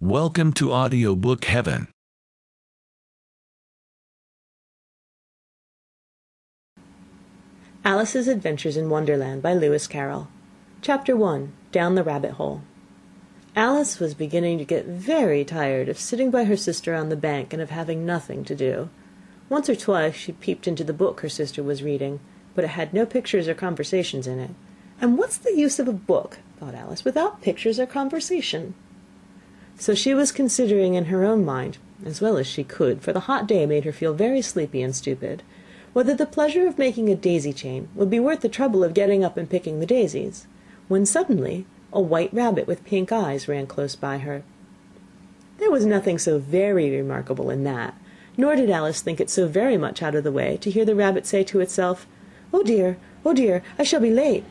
Welcome to Audiobook Heaven. Alice's Adventures in Wonderland by Lewis Carroll. Chapter 1. Down the Rabbit Hole. Alice was beginning to get very tired of sitting by her sister on the bank and of having nothing to do. Once or twice she peeped into the book her sister was reading, but it had no pictures or conversations in it. And what's the use of a book, thought Alice, without pictures or conversation? So she was considering in her own mind, as well as she could, for the hot day made her feel very sleepy and stupid, whether the pleasure of making a daisy chain would be worth the trouble of getting up and picking the daisies, when suddenly a white rabbit with pink eyes ran close by her. There was nothing so very remarkable in that, nor did Alice think it so very much out of the way to hear the rabbit say to itself, oh dear, I shall be late."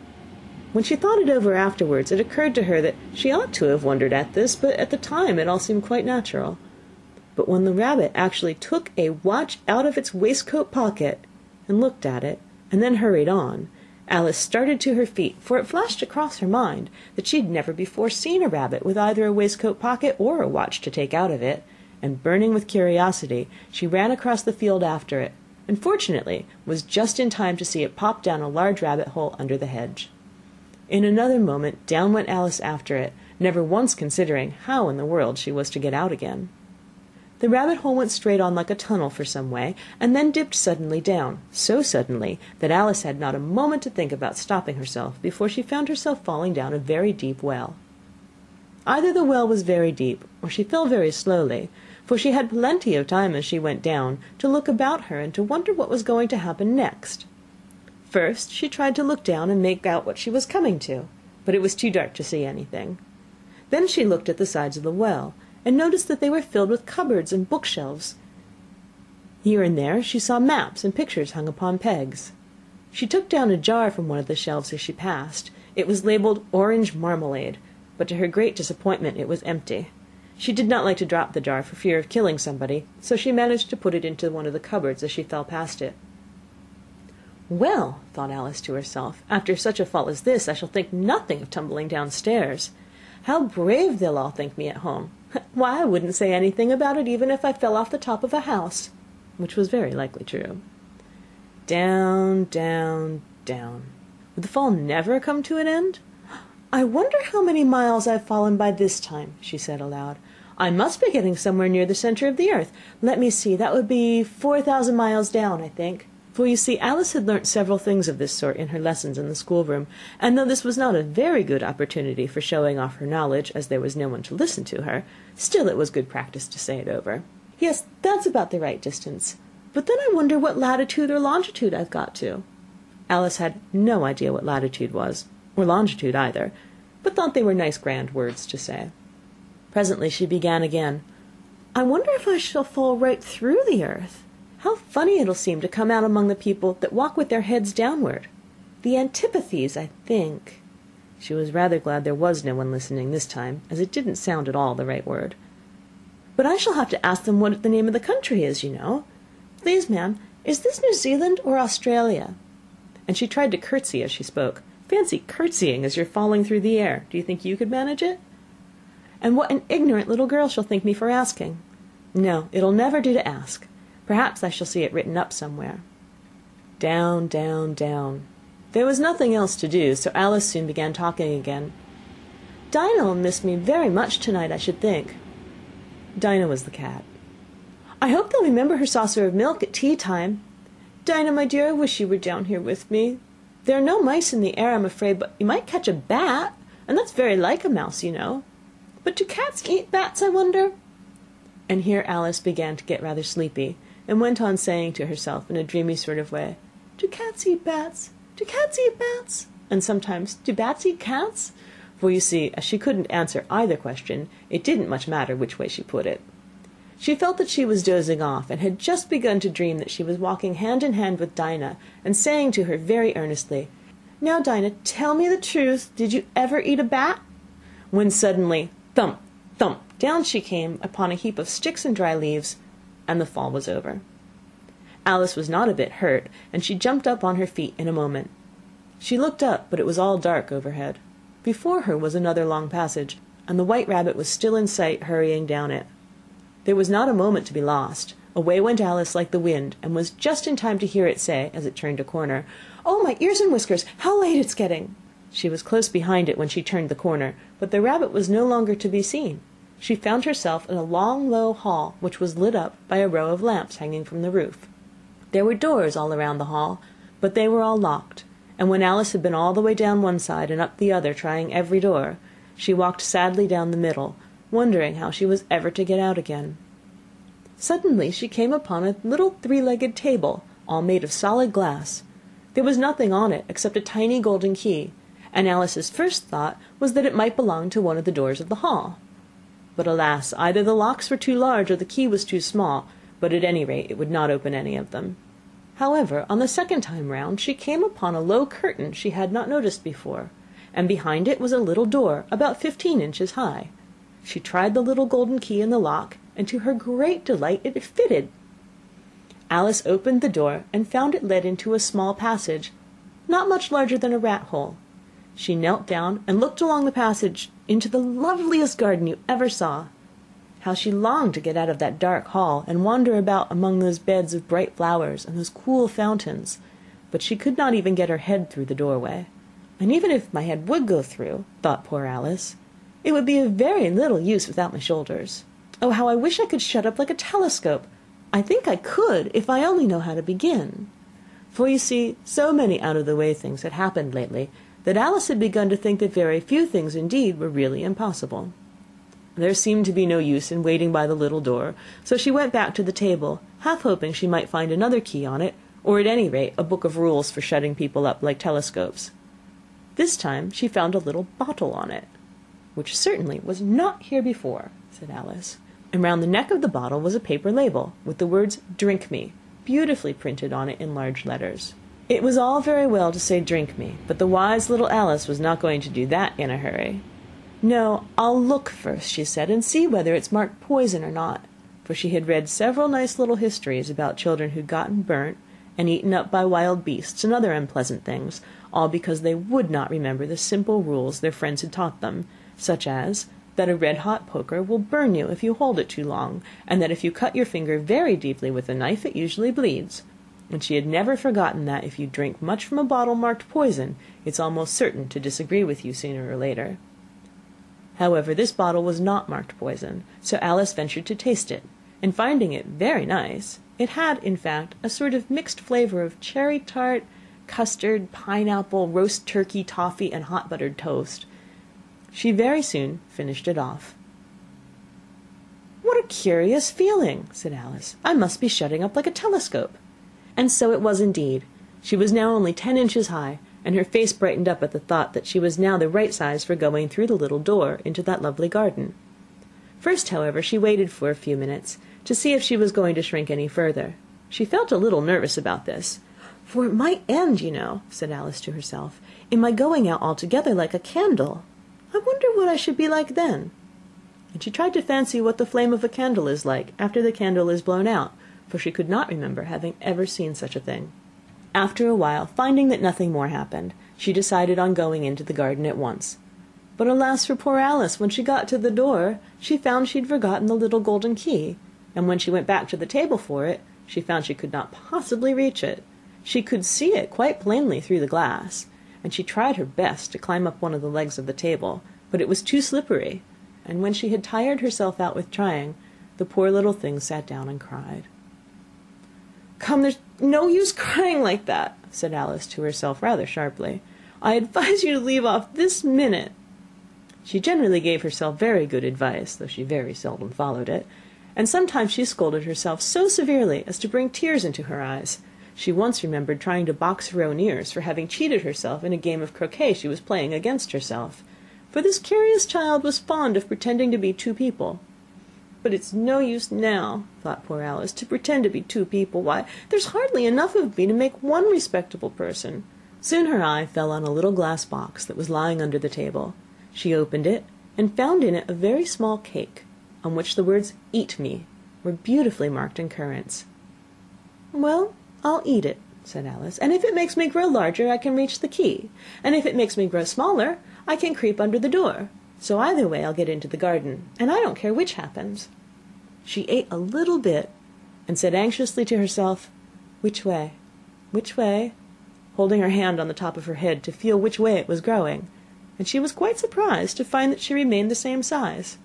When she thought it over afterwards, it occurred to her that she ought to have wondered at this, but at the time it all seemed quite natural. But when the rabbit actually took a watch out of its waistcoat pocket and looked at it, and then hurried on, Alice started to her feet, for it flashed across her mind that she had never before seen a rabbit with either a waistcoat pocket or a watch to take out of it, and burning with curiosity, she ran across the field after it, and fortunately was just in time to see it pop down a large rabbit hole under the hedge. In another moment down went Alice after it, never once considering how in the world she was to get out again. The rabbit hole went straight on like a tunnel for some way, and then dipped suddenly down, so suddenly that Alice had not a moment to think about stopping herself before she found herself falling down a very deep well. Either the well was very deep, or she fell very slowly, for she had plenty of time as she went down to look about her and to wonder what was going to happen next. First she tried to look down and make out what she was coming to, but it was too dark to see anything. Then she looked at the sides of the well, and noticed that they were filled with cupboards and bookshelves. Here and there she saw maps and pictures hung upon pegs. She took down a jar from one of the shelves as she passed. It was labelled orange marmalade, but to her great disappointment it was empty. She did not like to drop the jar for fear of killing somebody, so she managed to put it into one of the cupboards as she fell past it. "Well," thought Alice to herself, "after such a fall as this, I shall think nothing of tumbling downstairs. How brave they'll all think me at home! Why, I wouldn't say anything about it even if I fell off the top of a house," which was very likely true. Down, down, down. Would the fall never come to an end? "I wonder how many miles I've fallen by this time," she said aloud. "I must be getting somewhere near the centre of the earth. Let me see, that would be 4,000 miles down, I think." For you see, Alice had learnt several things of this sort in her lessons in the schoolroom, and though this was not a very good opportunity for showing off her knowledge, as there was no one to listen to her, still it was good practice to say it over. "Yes, that's about the right distance. But then I wonder what latitude or longitude I've got to." Alice had no idea what latitude was, or longitude either, but thought they were nice grand words to say. Presently she began again. "I wonder if I shall fall right through the earth. How funny it'll seem to come out among the people that walk with their heads downward. The antipathies, I think." She was rather glad there was no one listening this time, as it didn't sound at all the right word. "But I shall have to ask them what the name of the country is, you know. Please, ma'am, is this New Zealand or Australia?" And she tried to curtsy as she spoke. Fancy curtsying as you're falling through the air. Do you think you could manage it? "And what an ignorant little girl she'll think me for asking. No, it'll never do to ask. Perhaps I shall see it written up somewhere." Down, down, down. There was nothing else to do, so Alice soon began talking again. "Dinah'll miss me very much tonight, I should think." Dinah was the cat. "I hope they'll remember her saucer of milk at tea time. Dinah, my dear, I wish you were down here with me. There are no mice in the air, I'm afraid, but you might catch a bat, and that's very like a mouse, you know. But do cats eat bats, I wonder?" And here Alice began to get rather sleepy, and went on saying to herself in a dreamy sort of way, "Do cats eat bats? Do cats eat bats?" And sometimes, "Do bats eat cats?" For you see, as she couldn't answer either question, it didn't much matter which way she put it. She felt that she was dozing off, and had just begun to dream that she was walking hand in hand with Dinah, and saying to her very earnestly, "Now, Dinah, tell me the truth, did you ever eat a bat?" When suddenly, thump, thump, down she came upon a heap of sticks and dry leaves, and the fall was over. Alice was not a bit hurt, and she jumped up on her feet in a moment. She looked up, but it was all dark overhead. Before her was another long passage, and the white rabbit was still in sight, hurrying down it. There was not a moment to be lost. Away went Alice like the wind, and was just in time to hear it say, as it turned a corner, "Oh, my ears and whiskers, how late it's getting!" She was close behind it when she turned the corner, but the rabbit was no longer to be seen. She found herself in a long, low hall, which was lit up by a row of lamps hanging from the roof. There were doors all around the hall, but they were all locked, and when Alice had been all the way down one side and up the other, trying every door, she walked sadly down the middle, wondering how she was ever to get out again. Suddenly she came upon a little three-legged table, all made of solid glass. There was nothing on it except a tiny golden key, and Alice's first thought was that it might belong to one of the doors of the hall. But alas, either the locks were too large or the key was too small, but at any rate it would not open any of them. However, on the second time round she came upon a low curtain she had not noticed before, and behind it was a little door about 15 inches high. She tried the little golden key in the lock, and to her great delight it fitted. Alice opened the door and found it led into a small passage, not much larger than a rat hole. She knelt down and looked along the passage into the loveliest garden you ever saw. How she longed to get out of that dark hall and wander about among those beds of bright flowers and those cool fountains, but she could not even get her head through the doorway. And even if my head would go through, thought poor Alice, it would be of very little use without my shoulders. Oh, how I wish I could shut up like a telescope! I think I could, if I only know how to begin. For you see, so many out-of-the-way things had happened lately, that Alice had begun to think that very few things indeed were really impossible. There seemed to be no use in waiting by the little door, so she went back to the table, half hoping she might find another key on it, or at any rate a book of rules for shutting people up like telescopes. This time she found a little bottle on it, which certainly was not here before, said Alice, and round the neck of the bottle was a paper label, with the words "Drink me" beautifully printed on it in large letters. It was all very well to say "Drink me," but the wise little Alice was not going to do that in a hurry. "No, I'll look first," she said, "and see whether it's marked poison or not," for she had read several nice little histories about children who'd gotten burnt and eaten up by wild beasts and other unpleasant things, all because they would not remember the simple rules their friends had taught them, such as that a red-hot poker will burn you if you hold it too long, and that if you cut your finger very deeply with a knife it usually bleeds. And she had never forgotten that if you drink much from a bottle marked poison, it's almost certain to disagree with you sooner or later. However, this bottle was not marked poison, so Alice ventured to taste it, and finding it very nice, it had, in fact, a sort of mixed flavour of cherry tart, custard, pineapple, roast turkey, toffee, and hot buttered toast. She very soon finished it off. "What a curious feeling," said Alice. "I must be shutting up like a telescope." And so it was indeed. She was now only 10 inches high, and her face brightened up at the thought that she was now the right size for going through the little door into that lovely garden. First, however, she waited for a few minutes, to see if she was going to shrink any further. She felt a little nervous about this. "For it might end, you know," said Alice to herself, "in my going out altogether like a candle. I wonder what I should be like then." And she tried to fancy what the flame of a candle is like after the candle is blown out, for she could not remember having ever seen such a thing. After a while, finding that nothing more happened, she decided on going into the garden at once. But alas for poor Alice, when she got to the door, she found she'd forgotten the little golden key, and when she went back to the table for it, she found she could not possibly reach it. She could see it quite plainly through the glass, and she tried her best to climb up one of the legs of the table, but it was too slippery, and when she had tired herself out with trying, the poor little thing sat down and cried. "Come, there's no use crying like that," said Alice to herself rather sharply. "I advise you to leave off this minute." She generally gave herself very good advice, though she very seldom followed it, and sometimes she scolded herself so severely as to bring tears into her eyes. She once remembered trying to box her own ears for having cheated herself in a game of croquet she was playing against herself, for this curious child was fond of pretending to be two people. "But it's no use now," thought poor Alice, "to pretend to be two people. Why, there's hardly enough of me to make one respectable person." Soon her eye fell on a little glass box that was lying under the table. She opened it, and found in it a very small cake, on which the words "Eat me" were beautifully marked in currants. "Well, I'll eat it," said Alice, "and if it makes me grow larger I can reach the key, and if it makes me grow smaller I can creep under the door. So either way I'll get into the garden, and I don't care which happens." She ate a little bit, and said anxiously to herself, "Which way? Which way?" holding her hand on the top of her head to feel which way it was growing, and she was quite surprised to find that she remained the same size.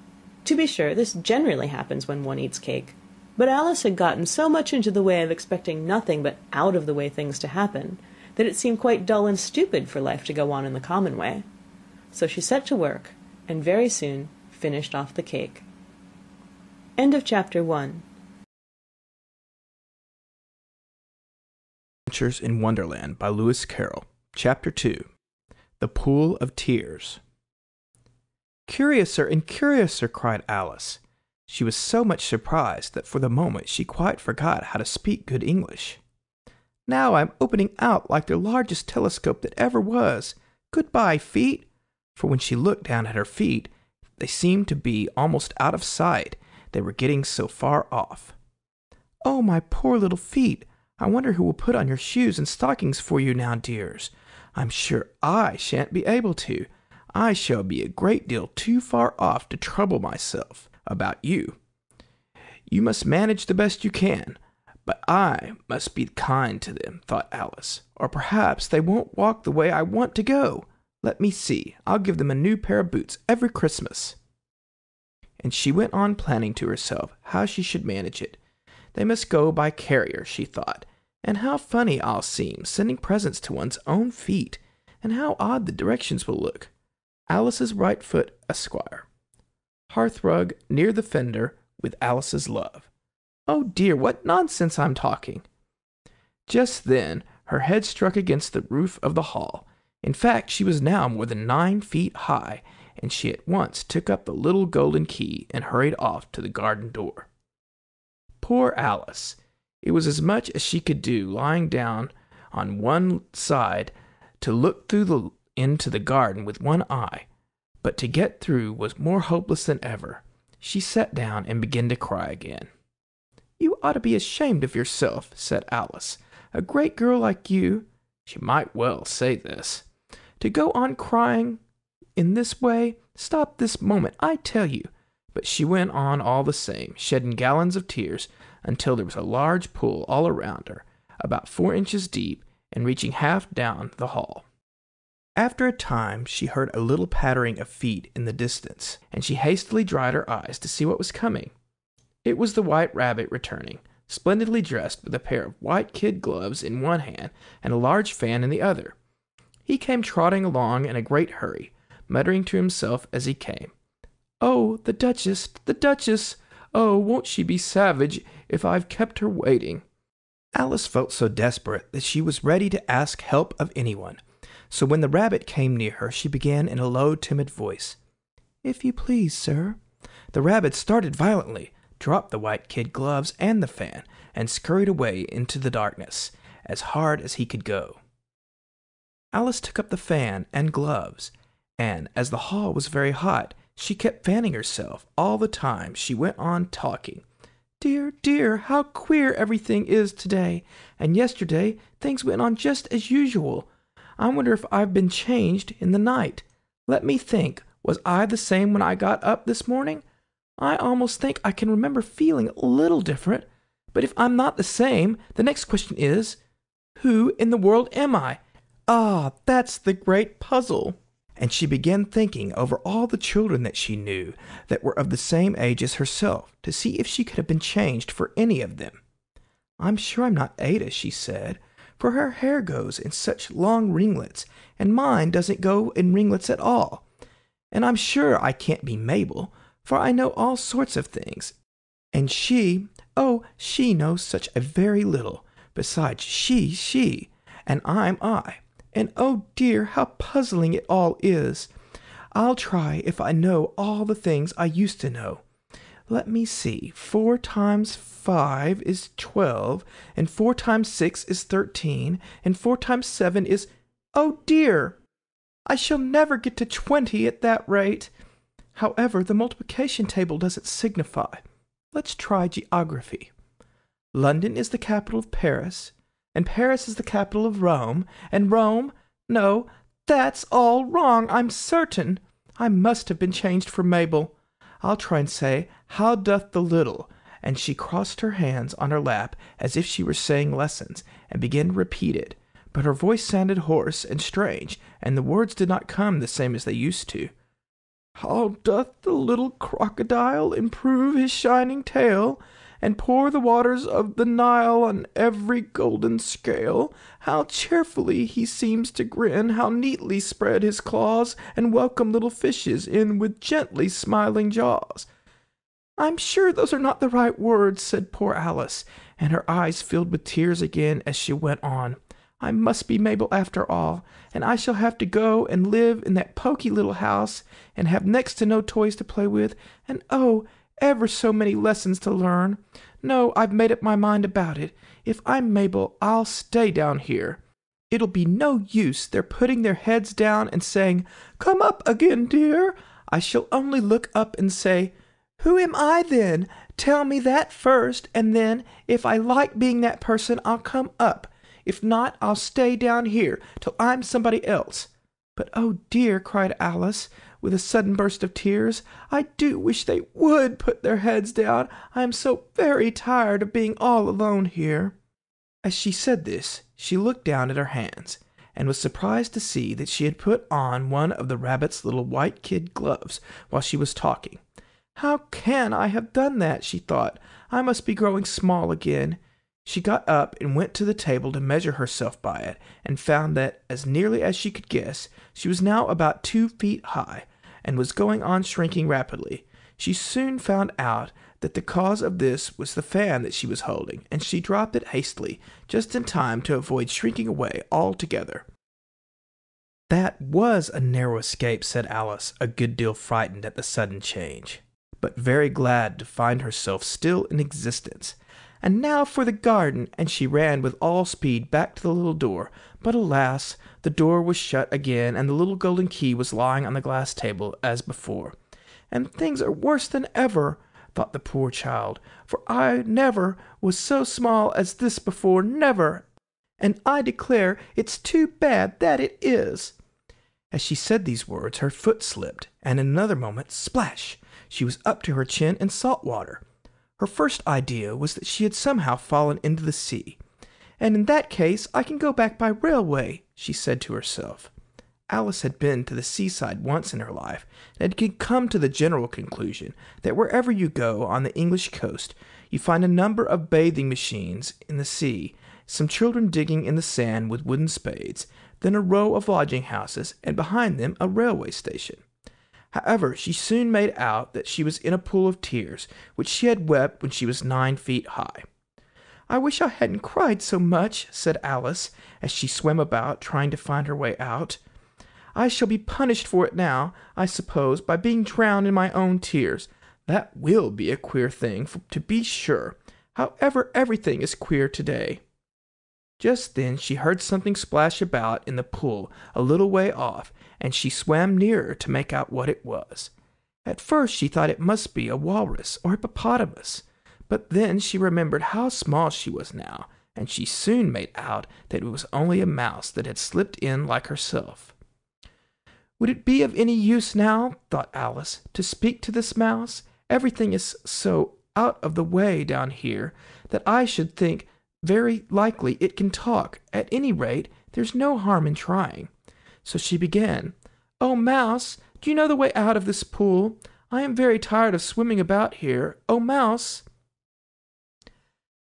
To be sure, this generally happens when one eats cake, but Alice had gotten so much into the way of expecting nothing but out-of-the-way things to happen, that it seemed quite dull and stupid for life to go on in the common way. So she set to work, and very soon finished off the cake. End of Chapter 1. Adventures in Wonderland by Lewis Carroll. Chapter 2. The Pool of Tears. "Curiouser and curiouser," cried Alice. She was so much surprised that for the moment she quite forgot how to speak good English. "Now I'm opening out like the largest telescope that ever was. Goodbye, feet." For when she looked down at her feet, they seemed to be almost out of sight. They were getting so far off. "Oh, my poor little feet! I wonder who will put on your shoes and stockings for you now, dears. I'm sure I shan't be able to. I shall be a great deal too far off to trouble myself about you. You must manage the best you can, but I must be kind to them," thought Alice, "or perhaps they won't walk the way I want to go. Let me see, I'll give them a new pair of boots every Christmas." And she went on planning to herself how she should manage it. They must go by carrier, she thought, and how funny I'll seem sending presents to one's own feet, and how odd the directions will look. Alice's right foot, Esquire. Hearthrug near the fender, with Alice's love. Oh dear, what nonsense I'm talking! Just then her head struck against the roof of the hall. In fact, she was now more than 9 feet high, and she at once took up the little golden key and hurried off to the garden door. Poor Alice! It was as much as she could do, lying down on one side, to look into the garden with one eye, but to get through was more hopeless than ever. She sat down and began to cry again. "You ought to be ashamed of yourself," said Alice. "A great girl like you," she might well say this, "to go on crying in this way. Stop this moment, I tell you." But she went on all the same, shedding gallons of tears, until there was a large pool all around her, about 4 inches deep, and reaching half down the hall. After a time she heard a little pattering of feet in the distance, and she hastily dried her eyes to see what was coming. It was the White Rabbit returning, splendidly dressed, with a pair of white kid gloves in one hand and a large fan in the other. He came trotting along in a great hurry, muttering to himself as he came, "Oh, the Duchess, the Duchess! Oh, won't she be savage if I've kept her waiting?" Alice felt so desperate that she was ready to ask help of anyone. So when the rabbit came near her, she began in a low, timid voice, "If you please, sir." The rabbit started violently, dropped the white kid gloves and the fan, and scurried away into the darkness, as hard as he could go. Alice took up the fan and gloves, and as the hall was very hot, she kept fanning herself all the time she went on talking. "Dear, dear, how queer everything is today, and yesterday things went on just as usual. I wonder if I've been changed in the night. Let me think, was I the same when I got up this morning? I almost think I can remember feeling a little different, but if I'm not the same, the next question is, who in the world am I? Ah, that's the great puzzle." And she began thinking over all the children that she knew that were of the same age as herself, to see if she could have been changed for any of them. "I'm sure I'm not Ada," she said, "for her hair goes in such long ringlets, and mine doesn't go in ringlets at all. And I'm sure I can't be Mabel, for I know all sorts of things. And she, oh, she knows such a very little. Besides, she, and I'm I. And oh dear, how puzzling it all is. I'll try if I know all the things I used to know. Let me see, 4 times 5 is 12, and 4 times 6 is 13, and 4 times 7 is... Oh dear! I shall never get to 20 at that rate. However, the multiplication table doesn't signify. Let's try geography. London is the capital of Paris, and Paris is the capital of Rome, and Rome... No, that's all wrong, I'm certain. I must have been changed for Mabel. I'll try and say, how doth the little, and she crossed her hands on her lap as if she were saying lessons, and began to repeat it. But her voice sounded hoarse and strange, and the words did not come the same as they used to. How doth the little crocodile improve his shining tail, and pour the waters of the Nile on every golden scale? How cheerfully he seems to grin, how neatly spread his claws, and welcome little fishes in with gently smiling jaws. I'm sure those are not the right words, said poor Alice, and her eyes filled with tears again as she went on. I must be Mabel after all, and I shall have to go and live in that poky little house, and have next to no toys to play with, and oh, ever so many lessons to learn. No, I've made up my mind about it. If I'm Mabel, I'll stay down here. It'll be no use their putting their heads down and saying, Come up again, dear. I shall only look up and say, Who am I then? Tell me that first, and then, if I like being that person, I'll come up. If not, I'll stay down here till I'm somebody else. But oh dear, cried Alice, with a sudden burst of tears, I do wish they would put their heads down. I am so very tired of being all alone here. As she said this, she looked down at her hands, and was surprised to see that she had put on one of the rabbit's little white kid gloves while she was talking. How can I have done that? She thought. I must be growing small again. She got up and went to the table to measure herself by it, and found that, as nearly as she could guess, she was now about 2 feet high, and was going on shrinking rapidly. She soon found out that the cause of this was the fan that she was holding, and she dropped it hastily, just in time to avoid shrinking away altogether. That was a narrow escape, said Alice, a good deal frightened at the sudden change, but very glad to find herself still in existence. And now for the garden, and she ran with all speed back to the little door. But alas, the door was shut again, and the little golden key was lying on the glass table as before. And things are worse than ever, thought the poor child, for I never was so small as this before, never, and I declare it's too bad that it is. As she said these words, her foot slipped, and in another moment, splash, she was up to her chin in salt water. Her first idea was that she had somehow fallen into the sea. And in that case, I can go back by railway, she said to herself. Alice had been to the seaside once in her life, and had come to the general conclusion that wherever you go on the English coast, you find a number of bathing machines in the sea, some children digging in the sand with wooden spades, then a row of lodging houses, and behind them a railway station. However, she soon made out that she was in a pool of tears, which she had wept when she was 9 feet high. I wish I hadn't cried so much, said Alice, as she swam about, trying to find her way out. I shall be punished for it now, I suppose, by being drowned in my own tears. That will be a queer thing, to be sure. However, everything is queer today. Just then she heard something splash about in the pool a little way off, and she swam nearer to make out what it was. At first she thought it must be a walrus or hippopotamus, but then she remembered how small she was now, and she soon made out that it was only a mouse that had slipped in like herself. Would it be of any use now, thought Alice, to speak to this mouse? Everything is so out of the way down here that I should think very likely it can talk. At any rate, there's no harm in trying. So she began, Oh, Mouse, do you know the way out of this pool? I am very tired of swimming about here. Oh, Mouse.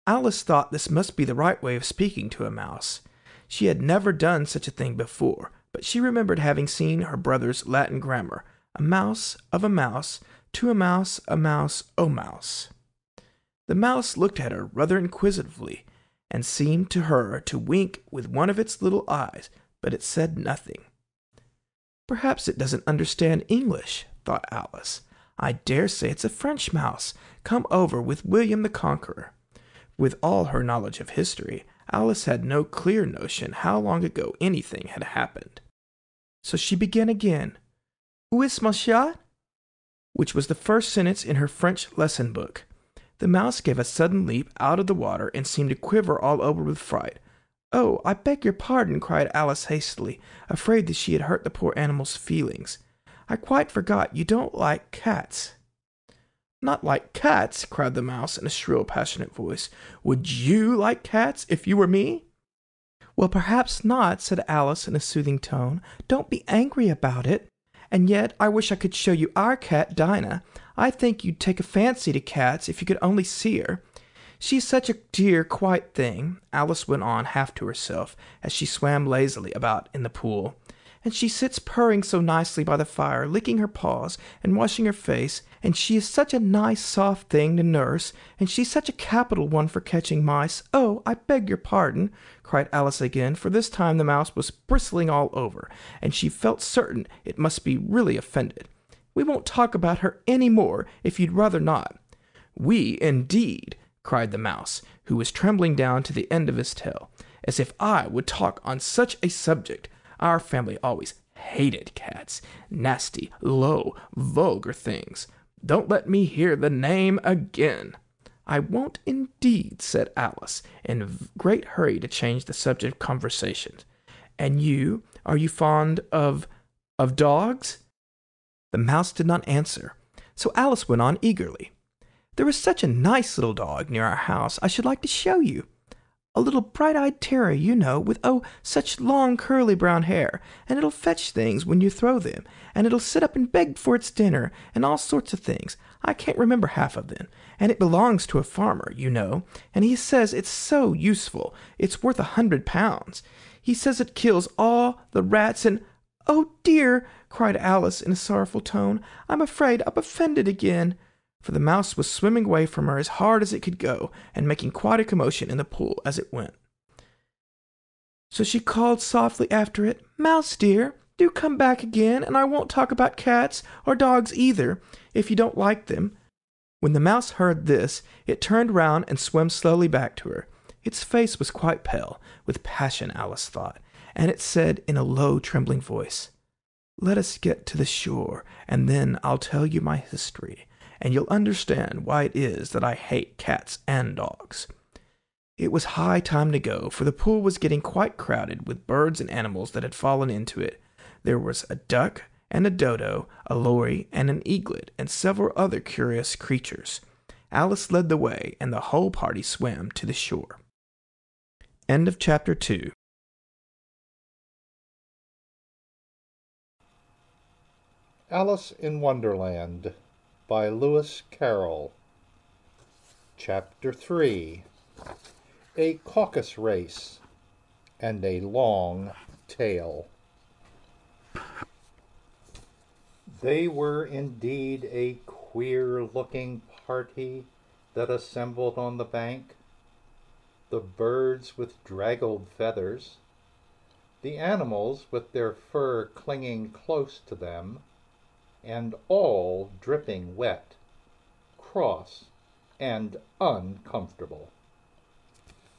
Alice thought this must be the right way of speaking to a mouse. She had never done such a thing before, but she remembered having seen her brother's Latin grammar, a mouse of a mouse, to a mouse, oh mouse. The mouse looked at her rather inquisitively, and seemed to her to wink with one of its little eyes, but it said nothing. Perhaps it doesn't understand English, thought Alice. I dare say it's a French mouse, come over with William the Conqueror. With all her knowledge of history, Alice had no clear notion how long ago anything had happened. So she began again, Où est mon chat? Which was the first sentence in her French lesson book. The mouse gave a sudden leap out of the water and seemed to quiver all over with fright. Oh, I beg your pardon, cried Alice hastily, afraid that she had hurt the poor animal's feelings. I quite forgot you don't like cats." "Not like cats!" cried the mouse in a shrill, passionate voice. "Would you like cats if you were me?" "Well, perhaps not," said Alice in a soothing tone. "Don't be angry about it. And yet I wish I could show you our cat, Dinah. I think you'd take a fancy to cats if you could only see her. She's such a dear, quiet thing," Alice went on half to herself as she swam lazily about in the pool. "And she sits purring so nicely by the fire, licking her paws and washing her face, and she is such a nice, soft thing to nurse, and she's such a capital one for catching mice. Oh, I beg your pardon," cried Alice again, for this time the mouse was bristling all over, and she felt certain it must be really offended. "We won't talk about her any more, if you'd rather not." "We, indeed!" cried the mouse, who was trembling down to the end of his tail. "As if I would talk on such a subject! Our family always hated cats. Nasty, low, vulgar things. Don't let me hear the name again." "I won't indeed," said Alice, in a great hurry to change the subject of conversation. "And you, are you fond of dogs?" The mouse did not answer, so Alice went on eagerly. "There is such a nice little dog near our house I should like to show you. A little bright-eyed terrier, you know, with, oh, such long curly brown hair, and it'll fetch things when you throw them, and it'll sit up and beg for its dinner, and all sorts of things. I can't remember half of them. And it belongs to a farmer, you know, and he says it's so useful, it's worth £100. He says it kills all the rats and—" "Oh, dear!" cried Alice in a sorrowful tone. "I'm afraid I've offended again." For the mouse was swimming away from her as hard as it could go, and making quite a commotion in the pool as it went. So she called softly after it, "Mouse dear, do come back again, and I won't talk about cats, or dogs either, if you don't like them." When the mouse heard this, it turned round and swam slowly back to her. Its face was quite pale, with passion, Alice thought, and it said in a low, trembling voice, "Let us get to the shore, and then I'll tell you my history, and you'll understand why it is that I hate cats and dogs." It was high time to go, for the pool was getting quite crowded with birds and animals that had fallen into it. There was a duck and a dodo, a lory and an eaglet, and several other curious creatures. Alice led the way, and the whole party swam to the shore. End of Chapter 2. Alice in Wonderland by Lewis Carroll. Chapter 3. A Caucus Race and a Long Tale. They were indeed a queer-looking party that assembled on the bank. The birds with draggled feathers, the animals with their fur clinging close to them, and all dripping wet, cross, and uncomfortable.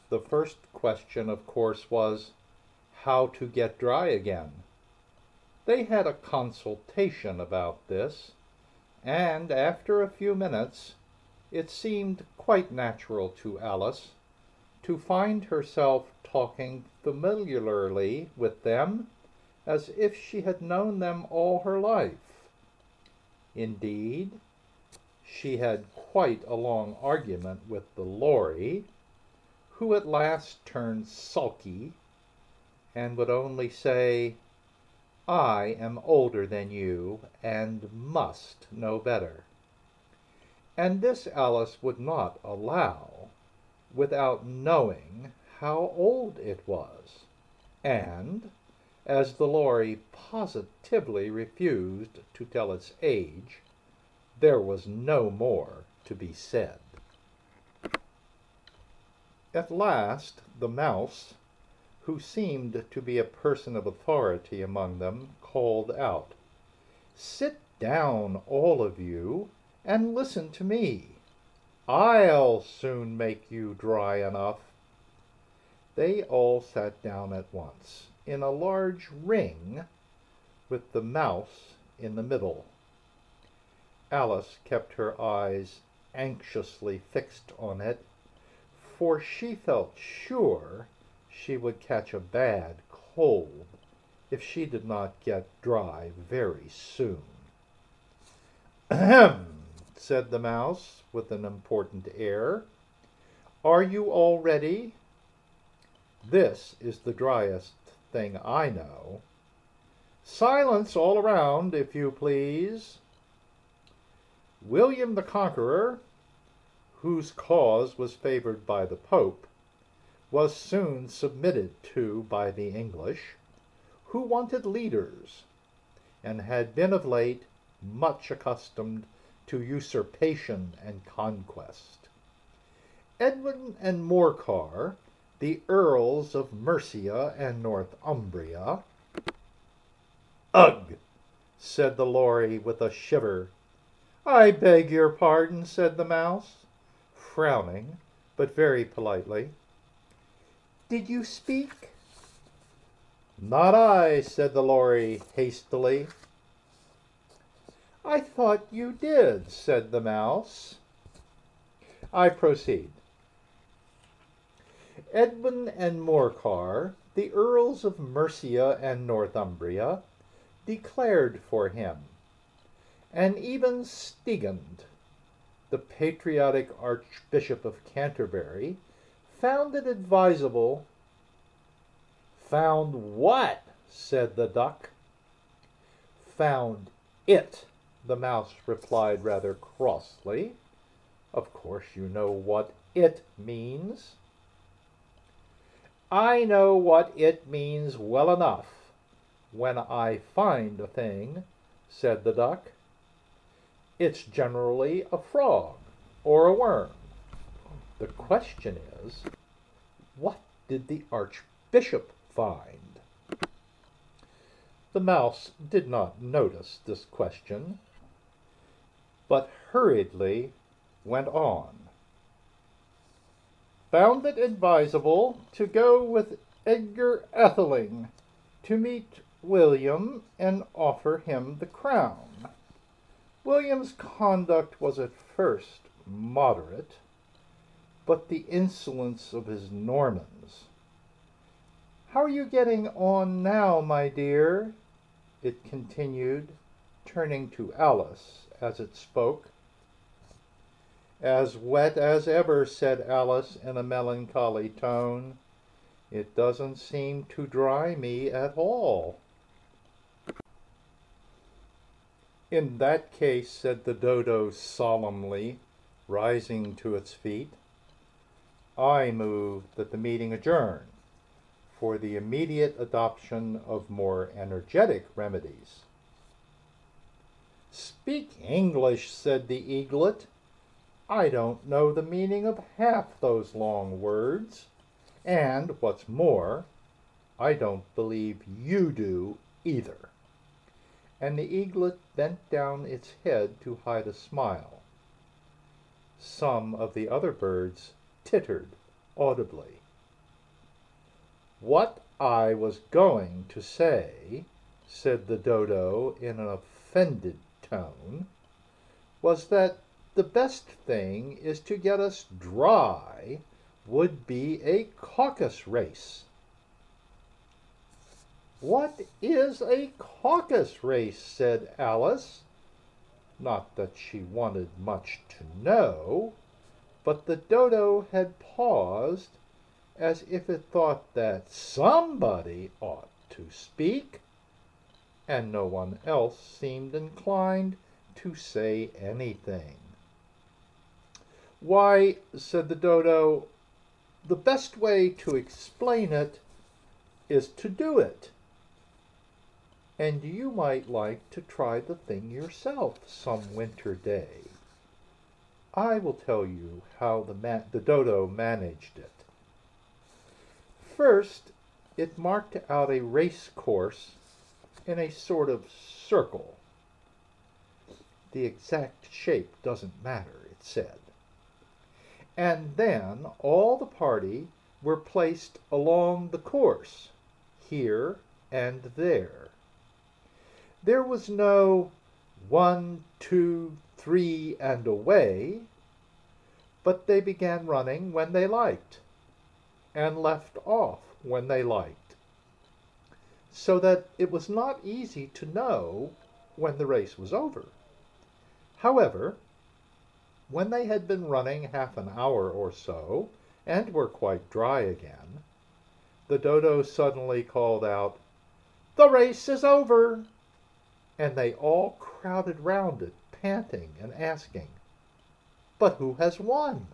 The first question, of course, was how to get dry again. They had a consultation about this, and after a few minutes it seemed quite natural to Alice to find herself talking familiarly with them as if she had known them all her life. Indeed, she had quite a long argument with the lory, who at last turned sulky and would only say, "I am older than you and must know better." And this Alice would not allow without knowing how old it was, and as the lory positively refused to tell its age, there was no more to be said. At last the mouse, who seemed to be a person of authority among them, called out, "Sit down, all of you, and listen to me. I'll soon make you dry enough." They all sat down at once, in a large ring, with the mouse in the middle. Alice kept her eyes anxiously fixed on it, for she felt sure she would catch a bad cold if she did not get dry very soon. "Ahem," said the mouse with an important air. "Are you all ready? This is the driest thing I know. Silence all around, if you please. William the Conqueror, whose cause was favored by the Pope, was soon submitted to by the English, who wanted leaders, and had been of late much accustomed to usurpation and conquest. Edwin and Morcar, the Earls of Mercia and Northumbria— "Ugh!" said the Lory with a shiver. "I beg your pardon," said the mouse, frowning, but very politely. "Did you speak?" "Not I," said the Lory hastily. "I thought you did," said the mouse. I proceed. Edwin and Morcar, the Earls of Mercia and Northumbria, declared for him, and even Stigand, the patriotic Archbishop of Canterbury, found it advisable— "Found what?" said the duck. "Found it," the mouse replied rather crossly. "Of course you know what it means." "I know what it means well enough when I find a thing," said the duck. "It's generally a frog or a worm. The question is, what did the Archbishop find?" The mouse did not notice this question, but hurriedly went on. "Found it advisable to go with Edgar Atheling to meet William and offer him the crown. William's conduct was at first moderate, but the insolence of his Normans— How are you getting on now, my dear?" it continued, turning to Alice as it spoke. "As wet as ever," said Alice in a melancholy tone. "It doesn't seem to dry me at all." "In that case," said the dodo solemnly, rising to its feet, "I move that the meeting adjourn for the immediate adoption of more energetic remedies." "Speak English," said the eaglet. "I don't know the meaning of half those long words, and, what's more, I don't believe you do either." And the eaglet bent down its head to hide a smile. Some of the other birds tittered audibly. "What I was going to say," said the dodo in an offended tone, "was that the best thing is to get us dry would be a caucus race." "What is a caucus race?" said Alice. Not that she wanted much to know, but the dodo had paused as if it thought that somebody ought to speak, and no one else seemed inclined to say anything. "Why," said the dodo, "the best way to explain it is to do it. And you might like to try the thing yourself some winter day. I will tell you how the dodo managed it. First, it marked out a race course in a sort of circle. The exact shape doesn't matter, it said. And then all the party were placed along the course, here and there. There was no 1, 2, 3, and away, but they began running when they liked, and left off when they liked, so that it was not easy to know when the race was over. However, when they had been running half an hour or so, and were quite dry again, the dodo suddenly called out, "The race is over!" And they all crowded round it, panting and asking, "But who has won?"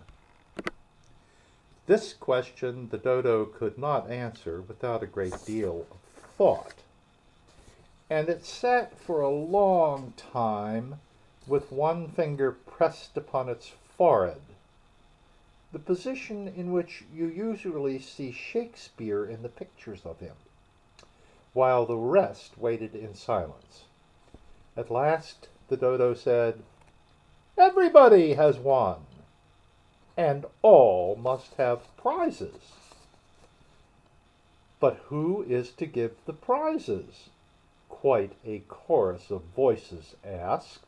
This question the dodo could not answer without a great deal of thought, and it sat for a long time with one finger pressed upon its forehead, the position in which you usually see Shakespeare in the pictures of him, while the rest waited in silence. At last the dodo said, "Everybody has won, and all must have prizes." "But who is to give the prizes?" quite a chorus of voices asked.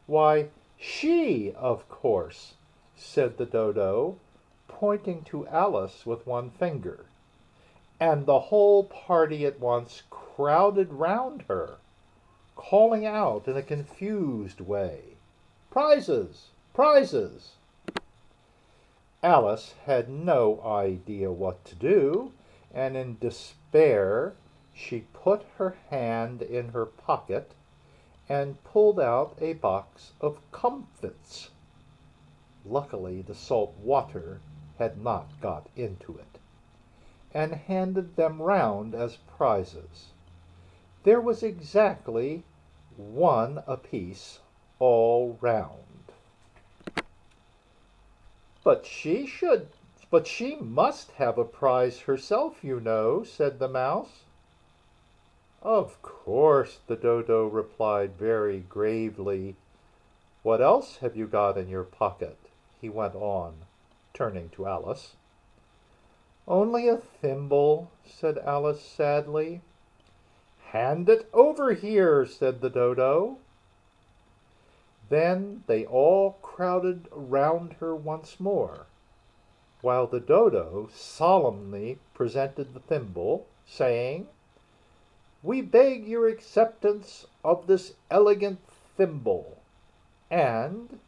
"Why, she, of course," said the dodo, pointing to Alice with one finger, and the whole party at once crowded round her, calling out in a confused way, "Prizes! Prizes!" Alice had no idea what to do, and in despair she put her hand in her pocket and pulled out a box of comfits. Luckily the salt water had not got into it, and handed them round as prizes. There was exactly one apiece all round. But she must have a prize herself, you know," said the mouse. "Of course," the dodo replied very gravely. "What else have you got in your pocket?" he went on, turning to Alice. "Only a thimble," said Alice sadly. "Hand it over here," said the dodo. Then they all crowded round her once more, while the dodo solemnly presented the thimble, saying, "We beg your acceptance of this elegant thimble," and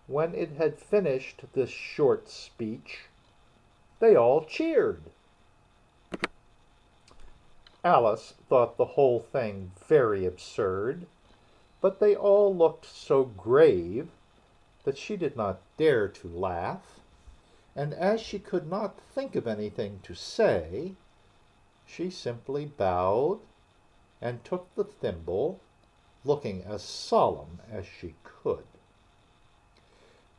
when it had finished this short speech, they all cheered. Alice thought the whole thing very absurd, but they all looked so grave that she did not dare to laugh, and as she could not think of anything to say, she simply bowed and took the thimble, looking as solemn as she could.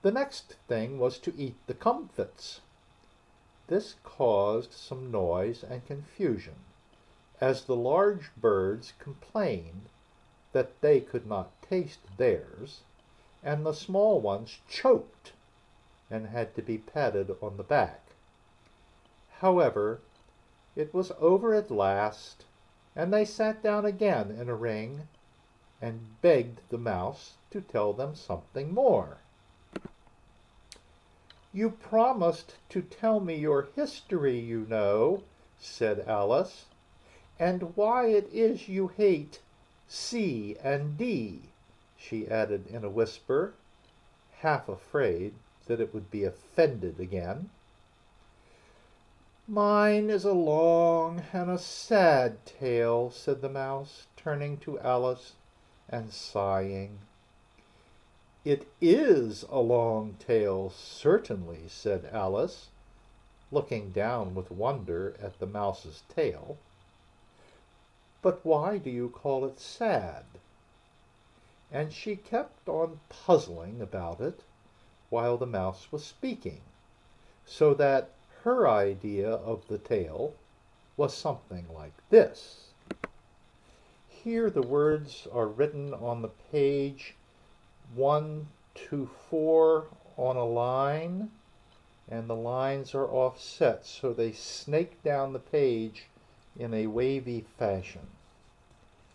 The next thing was to eat the comfits. This caused some noise and confusion, as the large birds complained that they could not taste theirs, and the small ones choked and had to be patted on the back. However, it was over at last, and they sat down again in a ring and begged the mouse to tell them something more. "You promised to tell me your history, you know," said Alice, "and why it is you hate C and D," she added in a whisper, half afraid that it would be offended again. "Mine is a long and a sad tale," said the mouse, turning to Alice and sighing. "It is a long tale, certainly," said Alice, looking down with wonder at the mouse's tail. "But why do you call it sad?" And she kept on puzzling about it while the mouse was speaking, so that her idea of the tale was something like this. Here the words are written on the page 1 to 4 on a line, and the lines are offset so they snake down the page in a wavy fashion.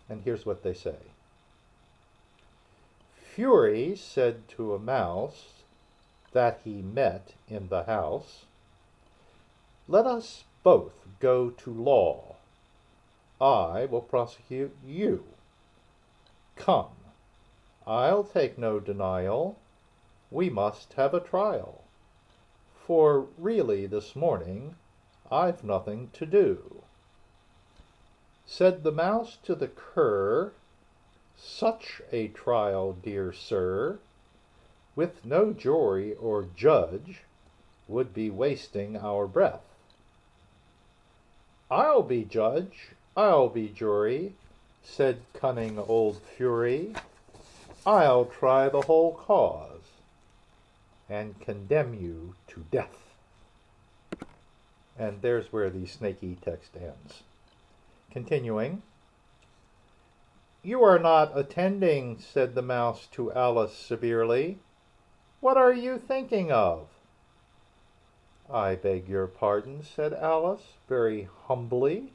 And here's what they say. Fury said to a mouse that he met in the house, "Let us both go to law. I will prosecute you. Come, I'll take no denial. We must have a trial. For really this morning I've nothing to do. Said the mouse to the cur, "Such a trial, dear sir, with no jury or judge, would be wasting our breath." "I'll be judge, I'll be jury," said cunning old Fury. "I'll try the whole cause, and condemn you to death." And there's where the snaky text ends. Continuing, "You are not attending," said the mouse to Alice severely. "What are you thinking of?" "I beg your pardon," said Alice, very humbly.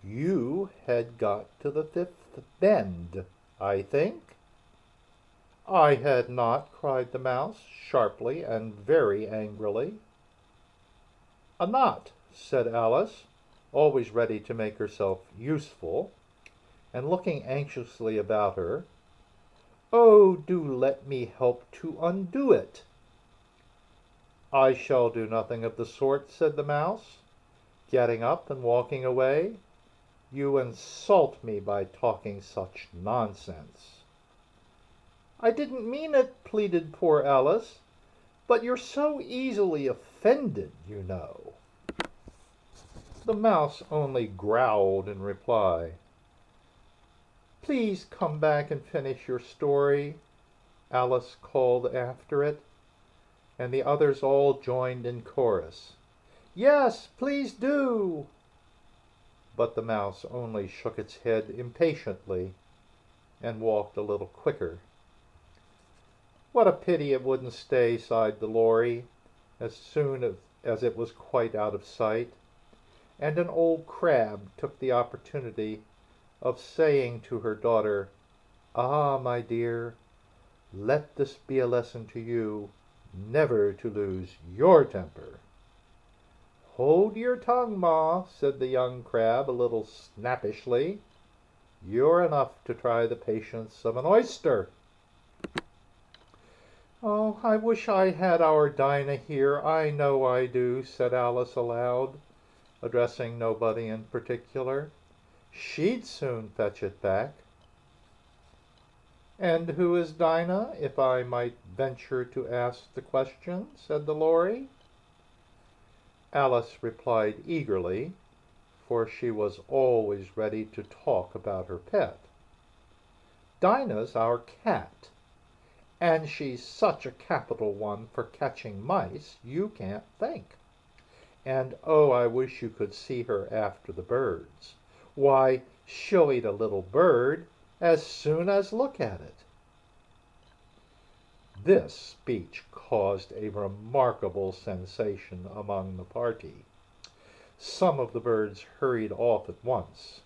"You had got to the fifth bend, I think?" "I had not," cried the mouse, sharply and very angrily. "A knot," said Alice, always ready to make herself useful, and looking anxiously about her. "Oh, do let me help to undo it." "I shall do nothing of the sort," said the mouse, getting up and walking away. "You insult me by talking such nonsense." "I didn't mean it," pleaded poor Alice, "but you're so easily offended, you know." The mouse only growled in reply. "Please come back and finish your story," Alice called after it, and the others all joined in chorus. "Yes, please do." But the mouse only shook its head impatiently and walked a little quicker. "What a pity it wouldn't stay," sighed the Lory, as soon as it was quite out of sight, and an old crab took the opportunity of saying to her daughter, "Ah, my dear, let this be a lesson to you never to lose your temper." "Hold your tongue, Ma," said the young crab a little snappishly. "You're enough to try the patience of an oyster." "Oh, I wish I had our Dinah here, I know I do," said Alice aloud, addressing nobody in particular. "She'd soon fetch it back." "And who is Dinah, if I might venture to ask the question?" said the Lory. Alice replied eagerly, for she was always ready to talk about her pet. "Dinah's our cat, and she's such a capital one for catching mice you can't think. And oh, I wish you could see her after the birds. Why, she'll eat a little bird as soon as look at it." This speech caused a remarkable sensation among the party. Some of the birds hurried off at once.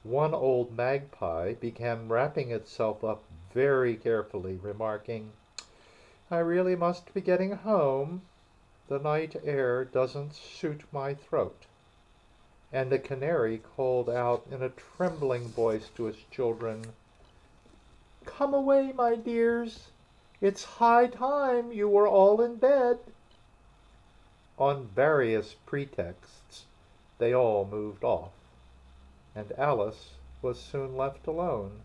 One old magpie began wrapping itself up very carefully, remarking, "I really must be getting home. The night air doesn't suit my throat." And the canary called out in a trembling voice to its children, "Come away, my dears. It's high time you were all in bed." On various pretexts they all moved off, and Alice was soon left alone.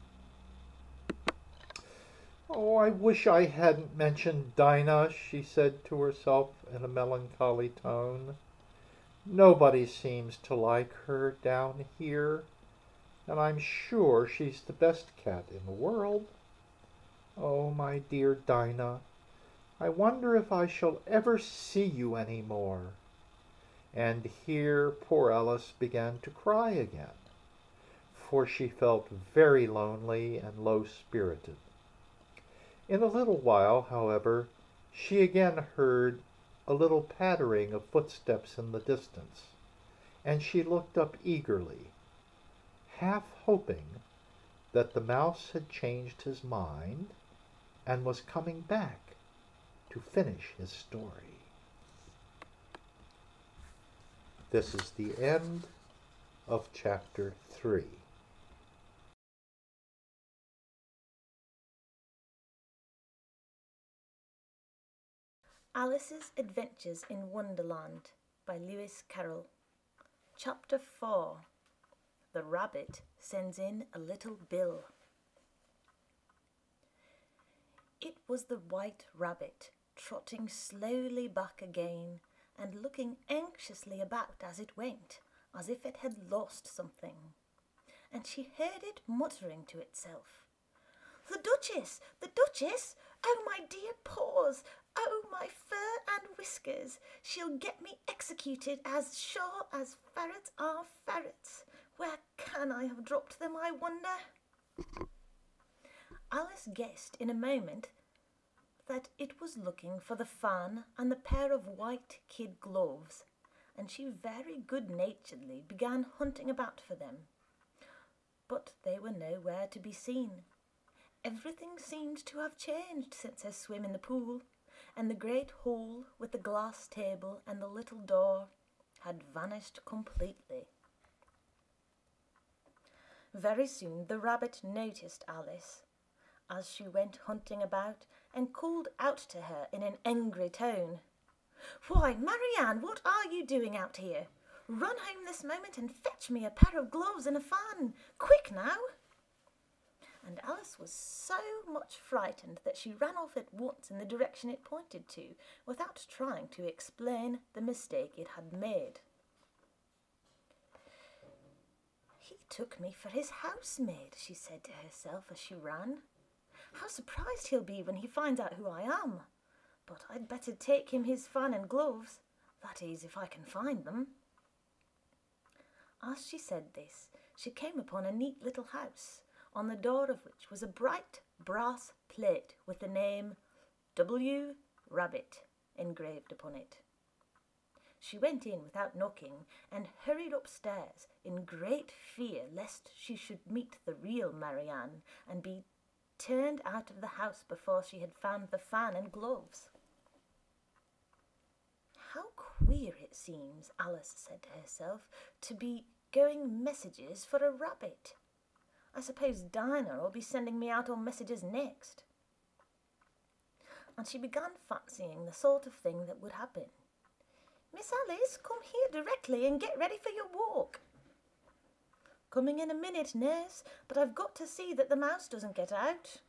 "Oh, I wish I hadn't mentioned Dinah," she said to herself in a melancholy tone. "Nobody seems to like her down here, and I'm sure she's the best cat in the world. Oh, my dear Dinah, I wonder if I shall ever see you any more." And here poor Alice began to cry again, for she felt very lonely and low-spirited. In a little while, however, she again heard a little pattering of footsteps in the distance, and she looked up eagerly, half hoping that the mouse had changed his mind and was coming back to finish his story. This is the end of chapter 3. Alice's Adventures in Wonderland by Lewis Carroll. Chapter 4. The Rabbit Sends in a Little Bill. It was the White Rabbit, trotting slowly back again and looking anxiously about as it went, as if it had lost something. And she heard it muttering to itself, "The Duchess! The Duchess! Oh, my dear paws! Oh, my fur and whiskers! She'll get me executed as sure as ferrets are ferrets. Where can I have dropped them, I wonder?" Alice guessed in a moment that it was looking for the fan and the pair of white kid gloves, and she very good-naturedly began hunting about for them. But they were nowhere to be seen. Everything seemed to have changed since her swim in the pool, and the great hall with the glass table and the little door had vanished completely. Very soon the rabbit noticed Alice as she went hunting about and called out to her in an angry tone, "Why, Marianne, what are you doing out here? Run home this moment and fetch me a pair of gloves and a fan. Quick now!" And Alice was so much frightened that she ran off at once in the direction it pointed to, without trying to explain the mistake it had made. "He took me for his housemaid," she said to herself as she ran. "How surprised he'll be when he finds out who I am. But I'd better take him his fan and gloves, that is, if I can find them." As she said this, she came upon a neat little house, on the door of which was a bright brass plate with the name W. Rabbit engraved upon it. She went in without knocking and hurried upstairs in great fear lest she should meet the real Marianne and be turned out of the house before she had found the fan and gloves. "How queer it seems," Alice said to herself, "to be going messages for a rabbit. I suppose Dinah will be sending me out on messages next." And she began fancying the sort of thing that would happen. "Miss Alice, come here directly and get ready for your walk." "Coming in a minute, nurse, but I've got to see that the mouse doesn't get out."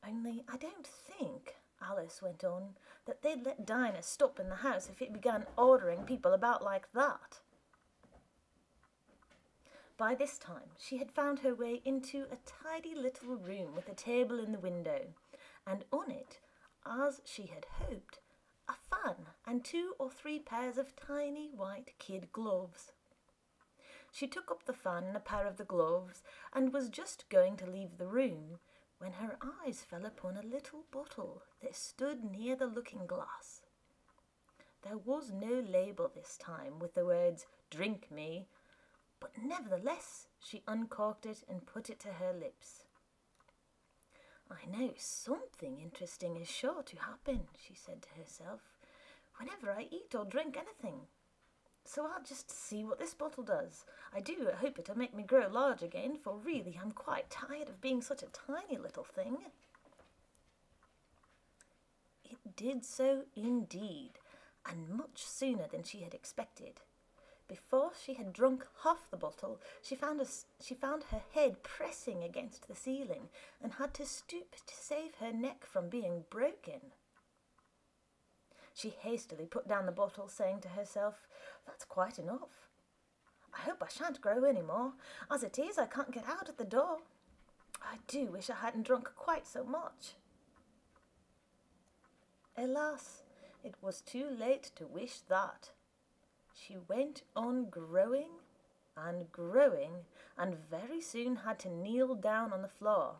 "Only I don't think," Alice went on, "that they'd let Dinah stop in the house if it began ordering people about like that." By this time she had found her way into a tidy little room with a table in the window, and on it, as she had hoped, a fan and 2 or 3 pairs of tiny white kid gloves. She took up the fan and a pair of the gloves and was just going to leave the room when her eyes fell upon a little bottle that stood near the looking-glass. There was no label this time with the words "Drink me," but nevertheless she uncorked it and put it to her lips. "I know something interesting is sure to happen," she said to herself, "whenever I eat or drink anything. So I'll just see what this bottle does. I do hope it'll make me grow large again, for really I'm quite tired of being such a tiny little thing." It did so indeed, and much sooner than she had expected. Before she had drunk half the bottle, she found her head pressing against the ceiling and had to stoop to save her neck from being broken. She hastily put down the bottle, saying to herself, "That's quite enough. I hope I shan't grow any more. As it is, I can't get out at the door. I do wish I hadn't drunk quite so much." Alas, it was too late to wish that. She went on growing and growing, and very soon had to kneel down on the floor.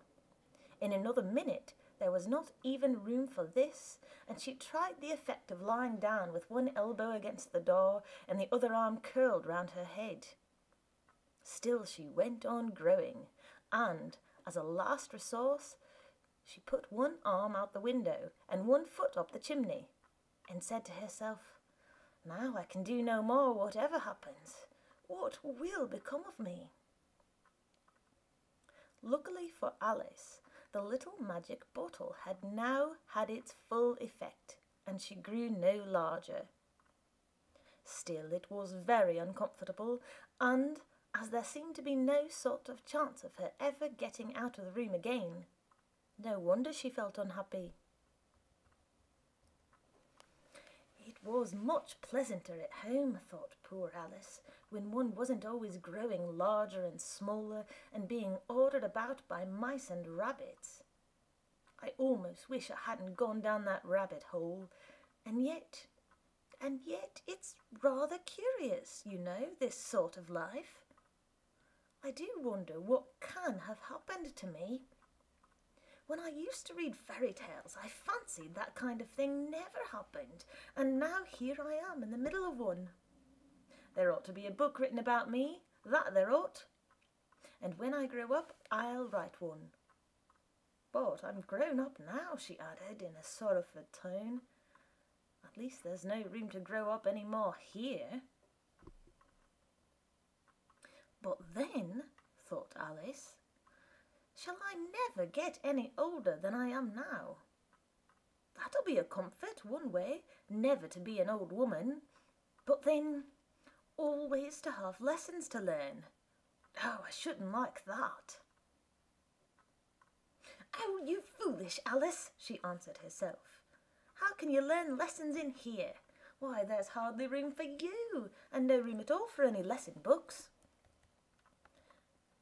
In another minute there was not even room for this, and she tried the effect of lying down with one elbow against the door and the other arm curled round her head. Still she went on growing, and, as a last resource, she put one arm out the window and one foot up the chimney, and said to herself, "Now I can do no more, whatever happens. What will become of me?" Luckily for Alice, the little magic bottle had now had its full effect, and she grew no larger. Still, it was very uncomfortable, and as there seemed to be no sort of chance of her ever getting out of the room again, no wonder she felt unhappy. It was much pleasanter at home, thought poor Alice, when one wasn't always growing larger and smaller and being ordered about by mice and rabbits. I almost wish I hadn't gone down that rabbit hole, and yet it's rather curious, you know, this sort of life. I do wonder what can have happened to me. When I used to read fairy tales, I fancied that kind of thing never happened, and now here I am in the middle of one. There ought to be a book written about me, that there ought. And when I grow up, I'll write one. But I'm grown up now, she added in a sorrowful tone. At least there's no room to grow up any more here. But then, thought Alice, shall I never get any older than I am now? That'll be a comfort, one way, never to be an old woman. But then, always to have lessons to learn. Oh, I shouldn't like that. Oh, you foolish Alice, she answered herself. How can you learn lessons in here? Why, there's hardly room for you, and no room at all for any lesson books.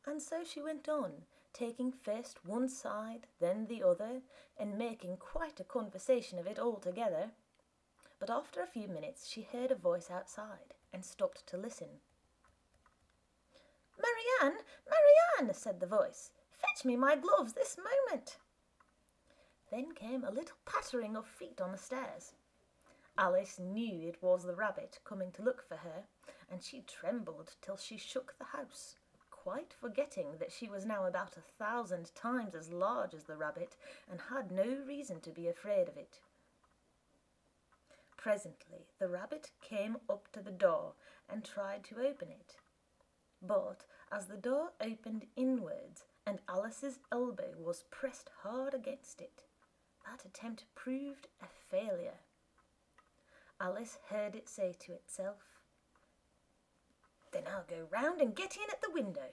And so she went on, taking first one side, then the other, and making quite a conversation of it altogether. But after a few minutes she heard a voice outside, and stopped to listen. "Marianne, Marianne," said the voice, "fetch me my gloves this moment." Then came a little pattering of feet on the stairs. Alice knew it was the rabbit coming to look for her, and she trembled till she shook the house, quite forgetting that she was now about 1,000 times as large as the rabbit, and had no reason to be afraid of it. Presently the rabbit came up to the door and tried to open it. But as the door opened inwards and Alice's elbow was pressed hard against it, that attempt proved a failure. Alice heard it say to itself, "Then I'll go round and get in at the window."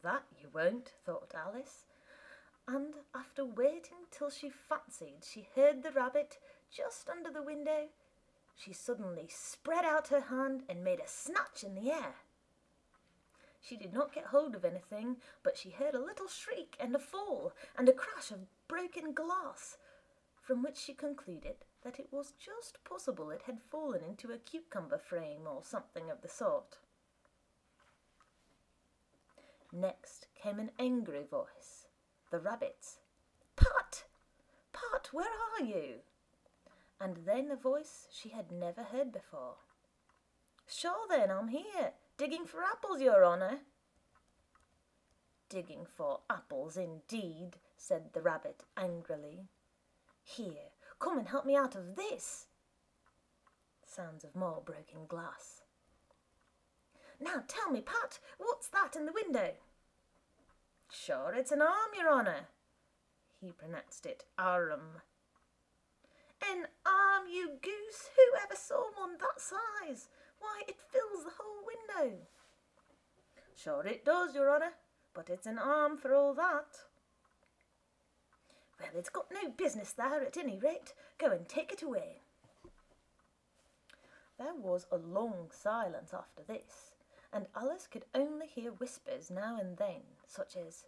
That you won't, thought Alice, and after waiting till she fancied she heard the rabbit just under the window, she suddenly spread out her hand and made a snatch in the air. She did not get hold of anything, but she heard a little shriek and a fall and a crash of broken glass, from which she concluded that it was just possible it had fallen into a cucumber frame or something of the sort. Next came an angry voice, the rabbit's. "Pat! Pat, where are you?" And then a voice she had never heard before. "Sure then, I'm here, digging for apples, your honour." "Digging for apples, indeed," said the rabbit angrily. "Here, come and help me out of this." Sounds of more broken glass. "Now tell me, Pat, what's that in the window?" "Sure, it's an arm, your honour." He pronounced it arm. "An arm, you goose! Who ever saw one that size? Why, it fills the whole window." "Sure it does, your honour, but it's an arm for all that." "Well, it's got no business there at any rate. Go and take it away." There was a long silence after this, and Alice could only hear whispers now and then, such as,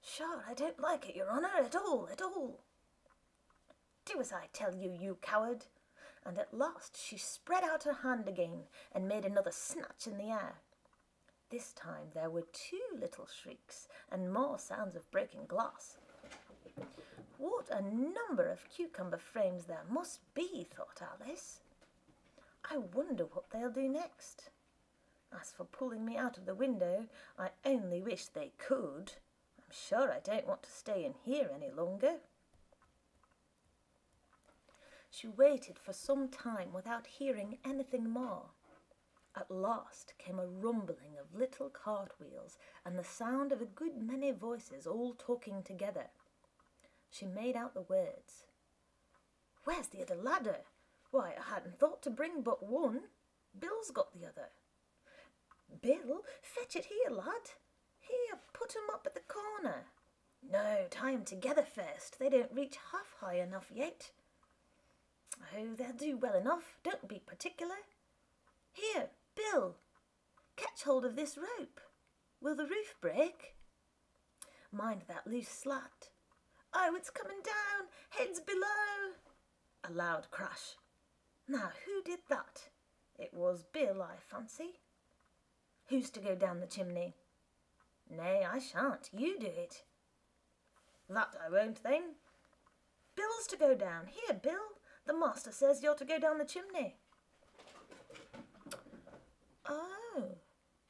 "Sure, I don't like it, your honour, at all, at all." "Do as I tell you, you coward." And at last she spread out her hand again and made another snatch in the air. This time there were 2 little shrieks and more sounds of broken glass. What a number of cucumber frames there must be, thought Alice. I wonder what they'll do next. As for pulling me out of the window, I only wish they could. I'm sure I don't want to stay in here any longer. She waited for some time without hearing anything more. At last came a rumbling of little cartwheels and the sound of a good many voices all talking together. She made out the words, Where's the other ladder? Why, I hadn't thought to bring but one. Bill's got the other. Bill, fetch it here, lad. Here, put 'em up at the corner. No, tie 'em together first. They don't reach half high enough yet. Oh, they'll do well enough. Don't be particular. Here, Bill, catch hold of this rope. Will the roof break? Mind that loose slat. Oh, it's coming down. Heads below. A loud crash. Now, who did that? It was Bill, I fancy. Who's to go down the chimney? Nay, I shan't. You do it. That I won't, then. Bill's to go down. Here, Bill. The master says you're to go down the chimney. Oh,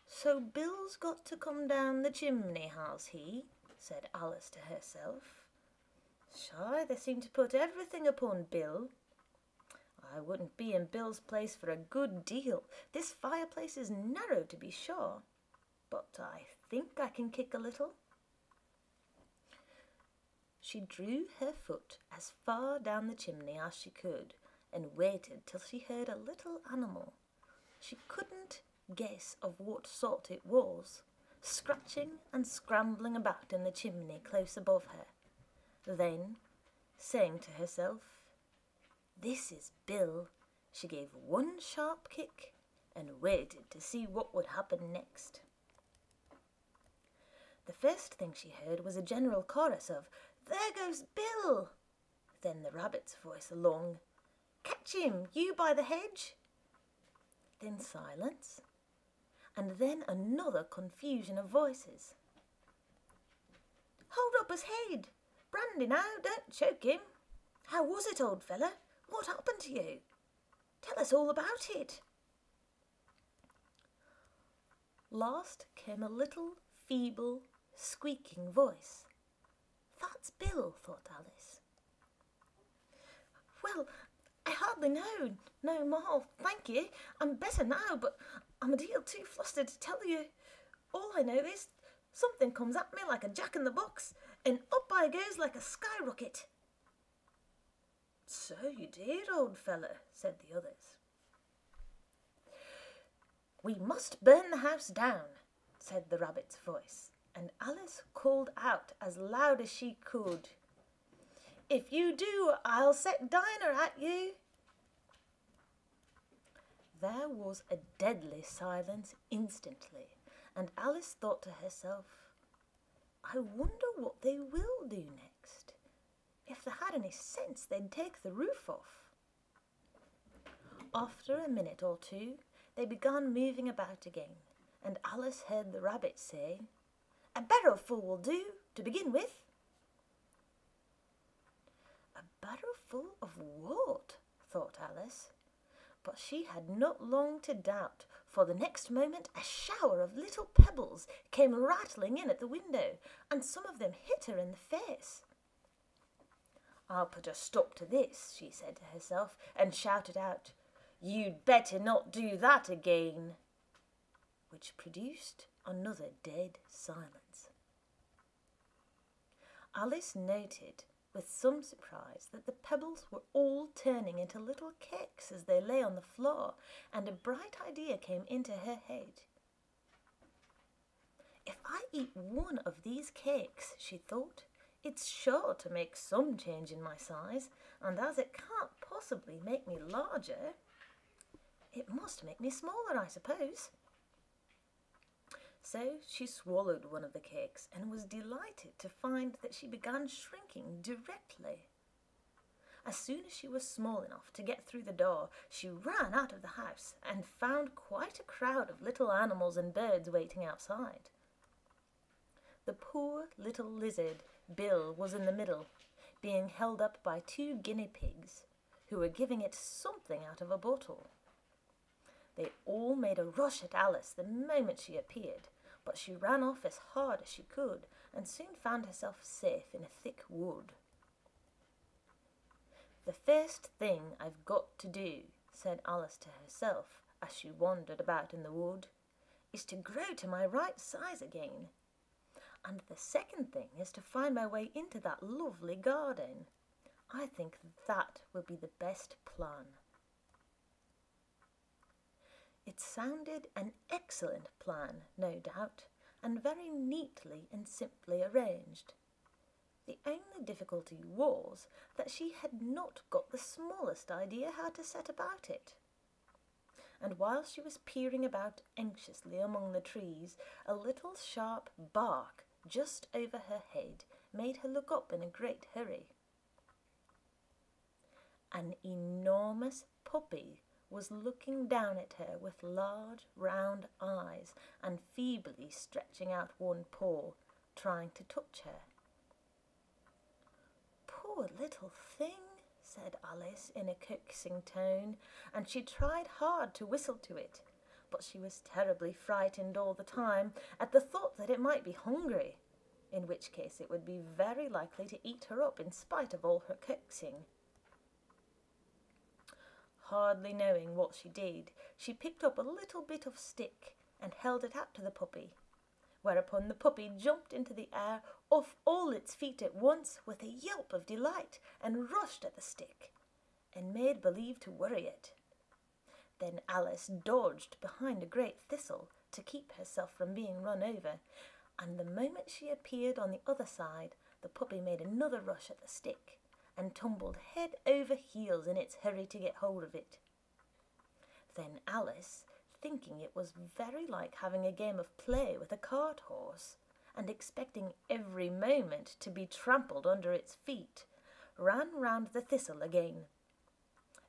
so Bill's got to come down the chimney, has he? Said Alice to herself. Shy, they seem to put everything upon Bill. I wouldn't be in Bill's place for a good deal. This fireplace is narrow, to be sure, but I think I can kick a little. She drew her foot as far down the chimney as she could and waited till she heard a little animal. She couldn't guess of what sort it was, scratching and scrambling about in the chimney close above her. Then, saying to herself, "This is Bill," she gave one sharp kick and waited to see what would happen next. The first thing she heard was a general chorus of, "There goes Bill!" Then the rabbit's voice along, "Catch him, you by the hedge!" Then silence, and then another confusion of voices. "Hold up his head! Brandy now, don't choke him! How was it, old fella? What happened to you? Tell us all about it!" Last came a little, feeble, squeaking voice. "That's Bill," thought Alice. "Well, I hardly know no more, thank you. I'm better now, but I'm a deal too flustered to tell you. All I know is something comes at me like a jack-in-the-box, and up I goes like a skyrocket." "So you did, old fella," said the others. "We must burn the house down," said the rabbit's voice, and Alice called out as loud as she could, "If you do, I'll set Dinah at you." There was a deadly silence instantly, and Alice thought to herself, "I wonder what they will do next. If they had any sense, they'd take the roof off." After a minute or two, they began moving about again, and Alice heard the rabbit say, "A barrowful will do, to begin with." A barrowful of what? Thought Alice. But she had not long to doubt, for the next moment a shower of little pebbles came rattling in at the window, and some of them hit her in the face. "I'll put a stop to this," she said to herself, and shouted out, "You'd better not do that again," which produced another dead silence. Alice noted with some surprise that the pebbles were all turning into little cakes as they lay on the floor, and a bright idea came into her head. "If I eat one of these cakes," she thought, "it's sure to make some change in my size, and as it can't possibly make me larger, it must make me smaller, I suppose." So she swallowed one of the cakes and was delighted to find that she began shrinking directly. As soon as she was small enough to get through the door, she ran out of the house and found quite a crowd of little animals and birds waiting outside. The poor little lizard, Bill, was in the middle, being held up by 2 guinea pigs, who were giving it something out of a bottle. They all made a rush at Alice the moment she appeared, but she ran off as hard as she could and soon found herself safe in a thick wood. "The first thing I've got to do," said Alice to herself as she wandered about in the wood, "is to grow to my right size again. And the second thing is to find my way into that lovely garden. I think that will be the best plan." It sounded an excellent plan, no doubt, and very neatly and simply arranged. The only difficulty was that she had not got the smallest idea how to set about it. And while she was peering about anxiously among the trees, a little sharp bark just over her head made her look up in a great hurry. An enormous puppy was looking down at her with large round eyes and feebly stretching out one paw, trying to touch her. "Poor little thing," said Alice in a coaxing tone, and she tried hard to whistle to it, but she was terribly frightened all the time at the thought that it might be hungry, in which case it would be very likely to eat her up in spite of all her coaxing. Hardly knowing what she did, she picked up a little bit of stick and held it out to the puppy, whereupon the puppy jumped into the air off all its feet at once with a yelp of delight and rushed at the stick and made believe to worry it. Then Alice dodged behind a great thistle to keep herself from being run over, and the moment she appeared on the other side, the puppy made another rush at the stick and tumbled head over heels in its hurry to get hold of it. Then Alice, thinking it was very like having a game of play with a cart horse, and expecting every moment to be trampled under its feet, ran round the thistle again.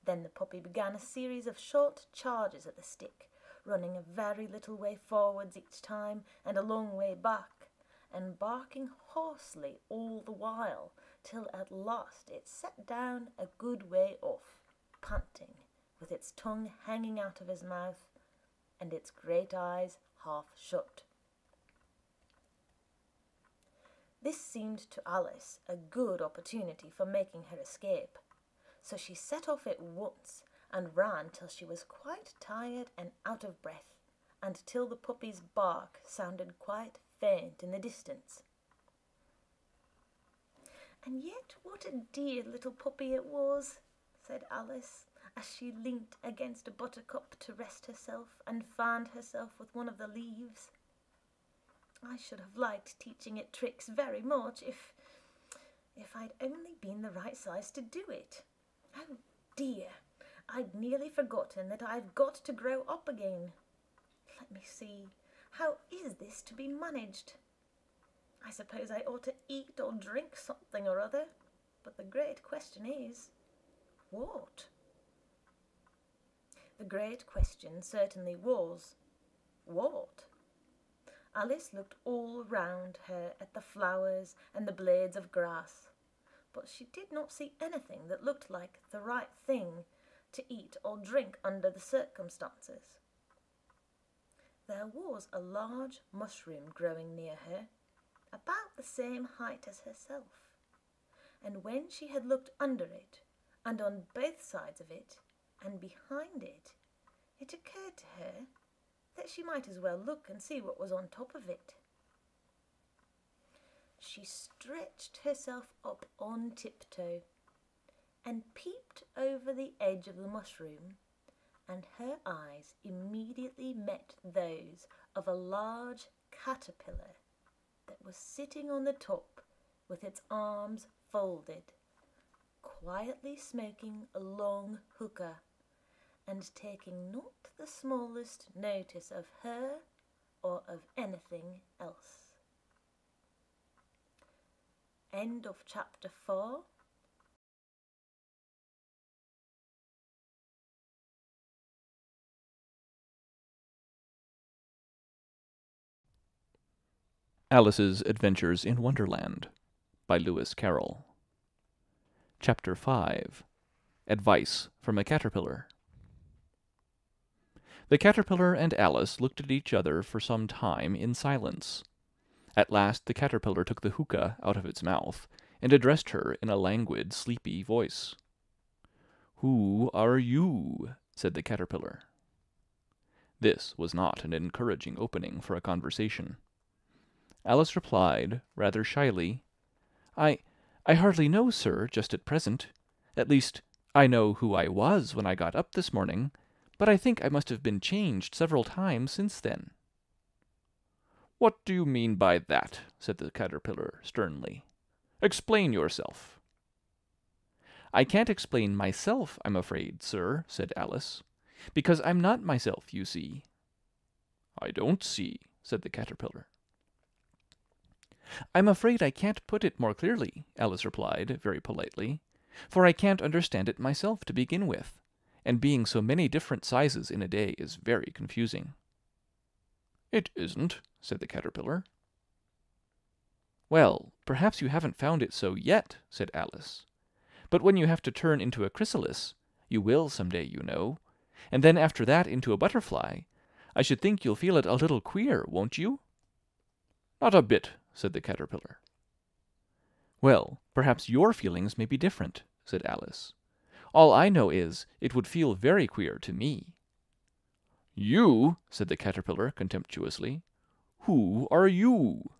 Then the puppy began a series of short charges at the stick, running a very little way forwards each time and a long way back, and barking hoarsely all the while, till at last it sat down a good way off, panting, with its tongue hanging out of his mouth, and its great eyes half shut. This seemed to Alice a good opportunity for making her escape, so she set off at once and ran till she was quite tired and out of breath, and till the puppy's bark sounded quite faint in the distance. "And yet what a dear little puppy it was," said Alice, as she leant against a buttercup to rest herself and fanned herself with one of the leaves. "I should have liked teaching it tricks very much if I'd only been the right size to do it. Oh dear, I'd nearly forgotten that I've got to grow up again. Let me see, how is this to be managed? I suppose I ought to eat or drink something or other, but the great question is, what?" The great question certainly was, what? Alice looked all round her at the flowers and the blades of grass, but she did not see anything that looked like the right thing to eat or drink under the circumstances. There was a large mushroom growing near her, about the same height as herself, and when she had looked under it, and on both sides of it, and behind it, it occurred to her that she might as well look and see what was on top of it. She stretched herself up on tiptoe and peeped over the edge of the mushroom, and her eyes immediately met those of a large caterpillar that was sitting on the top with its arms folded, quietly smoking a long hookah and taking not the smallest notice of her or of anything else. End of chapter 4. Alice's Adventures in Wonderland by Lewis Carroll. Chapter 5. Advice from a Caterpillar. The caterpillar and Alice looked at each other for some time in silence. At last the caterpillar took the hookah out of its mouth and addressed her in a languid, sleepy voice. "Who are you?" said the caterpillar. This was not an encouraging opening for a conversation. Alice replied, rather shyly, I hardly know, sir, just at present. At least, I know who I was when I got up this morning, but I think I must have been changed several times since then." "What do you mean by that?" said the caterpillar sternly. "Explain yourself." "I can't explain myself, I'm afraid, sir," said Alice, "because I'm not myself, you see." "I don't see," said the caterpillar. "I'm afraid I can't put it more clearly," Alice replied, very politely, "for I can't understand it myself to begin with, and being so many different sizes in a day is very confusing." "It isn't," said the caterpillar. "Well, perhaps you haven't found it so yet," said Alice. "But when you have to turn into a chrysalis, you will some day, you know, and then after that into a butterfly, I should think you'll feel it a little queer, won't you?" "Not a bit," said the caterpillar. "Well, perhaps your feelings may be different," said Alice. "All I know is, it would feel very queer to me." "You?" said the caterpillar contemptuously. "Who are you?"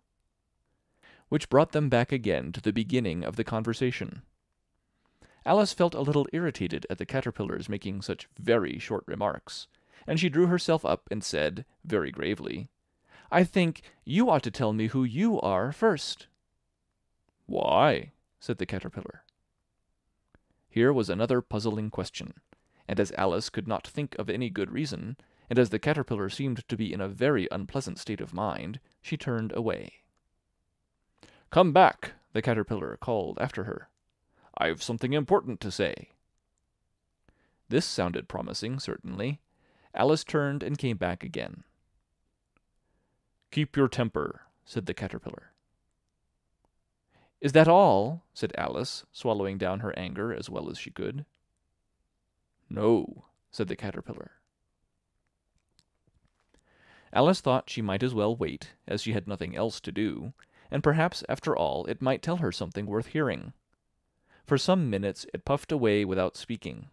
Which brought them back again to the beginning of the conversation. Alice felt a little irritated at the caterpillar's making such very short remarks, and she drew herself up and said, very gravely, "I think you ought to tell me who you are first." "Why?" said the caterpillar. Here was another puzzling question, and as Alice could not think of any good reason, and as the caterpillar seemed to be in a very unpleasant state of mind, she turned away. "Come back," the caterpillar called after her. "I've something important to say." This sounded promising, certainly. Alice turned and came back again. "Keep your temper," said the caterpillar. "Is that all?" said Alice, swallowing down her anger as well as she could. "No," said the caterpillar. Alice thought she might as well wait, as she had nothing else to do, and perhaps after all it might tell her something worth hearing. For some minutes it puffed away without speaking,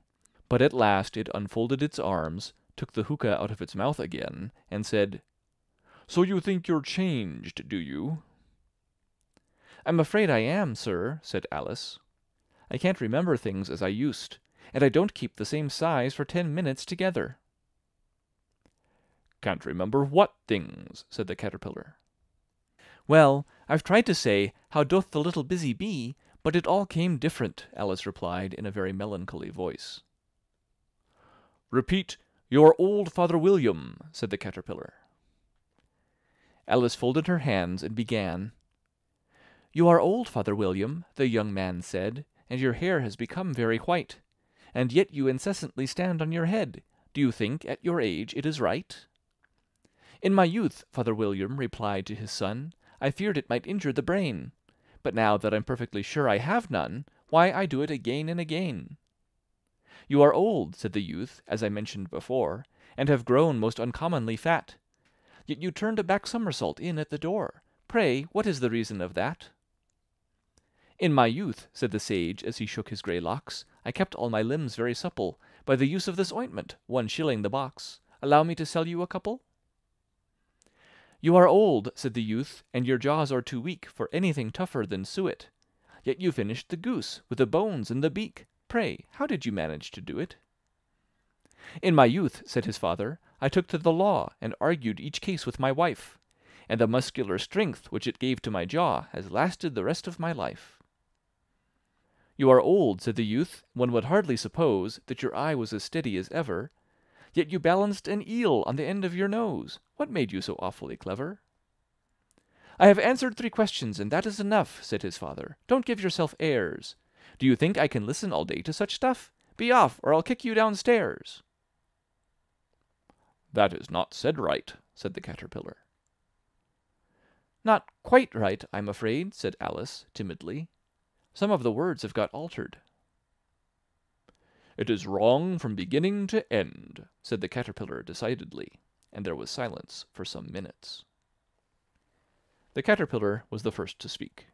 but at last it unfolded its arms, took the hookah out of its mouth again, and said, "So you think you're changed, do you?" "I'm afraid I am, sir," said Alice. "I can't remember things as I used, and I don't keep the same size for 10 minutes together." "Can't remember what things?" said the caterpillar. "Well, I've tried to say, 'How doth the little busy bee?' but it all came different," Alice replied in a very melancholy voice. "Repeat, 'Your old Father William,'" said the caterpillar. Alice folded her hands and began. "You are old, Father William," the young man said, "and your hair has become very white. And yet you incessantly stand on your head. Do you think, at your age, it is right?" "In my youth," Father William replied to his son, "I feared it might injure the brain. But now that I'm perfectly sure I have none, why, I do it again and again." "You are old," said the youth, as I mentioned before, "and have grown most uncommonly fat. Yet you turned a back somersault in at the door. Pray, what is the reason of that?" "In my youth," said the sage, as he shook his grey locks, "I kept all my limbs very supple, by the use of this ointment, 1 shilling the box. Allow me to sell you a couple?" "You are old," said the youth, "and your jaws are too weak for anything tougher than suet. Yet you finished the goose, with the bones and the beak. Pray, how did you manage to do it?" "In my youth," said his father, "I took to the law, and argued each case with my wife, and the muscular strength which it gave to my jaw has lasted the rest of my life." "You are old," said the youth, "one would hardly suppose that your eye was as steady as ever. Yet you balanced an eel on the end of your nose. What made you so awfully clever?" "I have answered 3 questions, and that is enough," said his father. "Don't give yourself airs. Do you think I can listen all day to such stuff? Be off, or I'll kick you downstairs." "That is not said right," said the caterpillar. "Not quite right, I'm afraid," said Alice, timidly. "Some of the words have got altered." "It is wrong from beginning to end," said the caterpillar decidedly, and there was silence for some minutes. The caterpillar was the first to speak.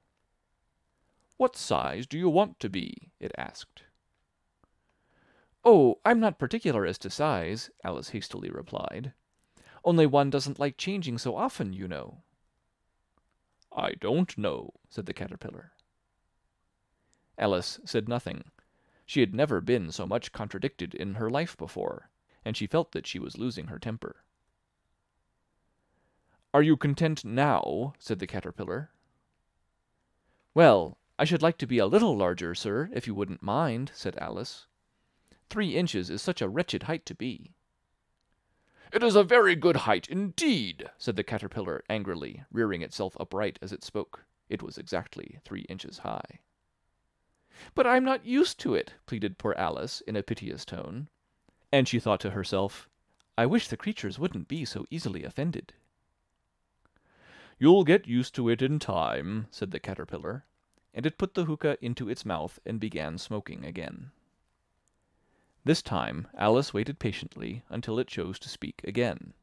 "What size do you want to be?" it asked. "Oh, I'm not particular as to size," Alice hastily replied. "Only one doesn't like changing so often, you know." "I don't know," said the caterpillar. Alice said nothing. She had never been so much contradicted in her life before, and she felt that she was losing her temper. "Are you content now?" said the caterpillar. "Well, I should like to be a little larger, sir, if you wouldn't mind," said Alice. 3 inches is such a wretched height to be." "It is a very good height indeed," said the caterpillar angrily, rearing itself upright as it spoke. It was exactly 3 inches high. "But I'm not used to it," pleaded poor Alice in a piteous tone. And she thought to herself, "I wish the creatures wouldn't be so easily offended." "You'll get used to it in time," said the caterpillar, and it put the hookah into its mouth and began smoking again. This time Alice waited patiently until it chose to speak again.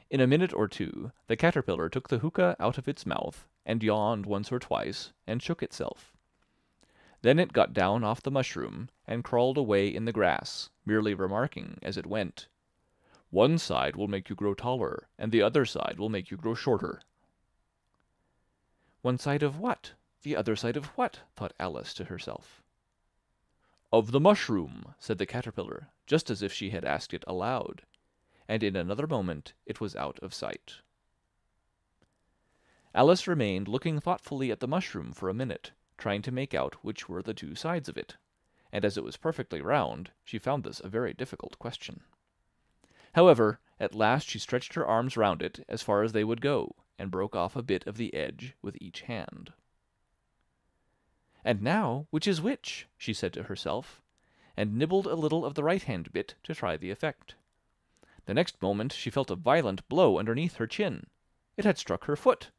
In a minute or two the caterpillar took the hookah out of its mouth, and yawned once or twice, and shook itself. Then it got down off the mushroom, and crawled away in the grass, merely remarking as it went, "One side will make you grow taller, and the other side will make you grow shorter." "One side of what? The other side of what?" thought Alice to herself. "Of the mushroom," said the caterpillar, just as if she had asked it aloud, and in another moment it was out of sight. Alice remained looking thoughtfully at the mushroom for a minute, trying to make out which were the 2 sides of it, and as it was perfectly round, she found this a very difficult question. However, at last she stretched her arms round it as far as they would go, and broke off a bit of the edge with each hand. "And now, which is which?" she said to herself, and nibbled a little of the right-hand bit to try the effect. The next moment she felt a violent blow underneath her chin. It had struck her foot.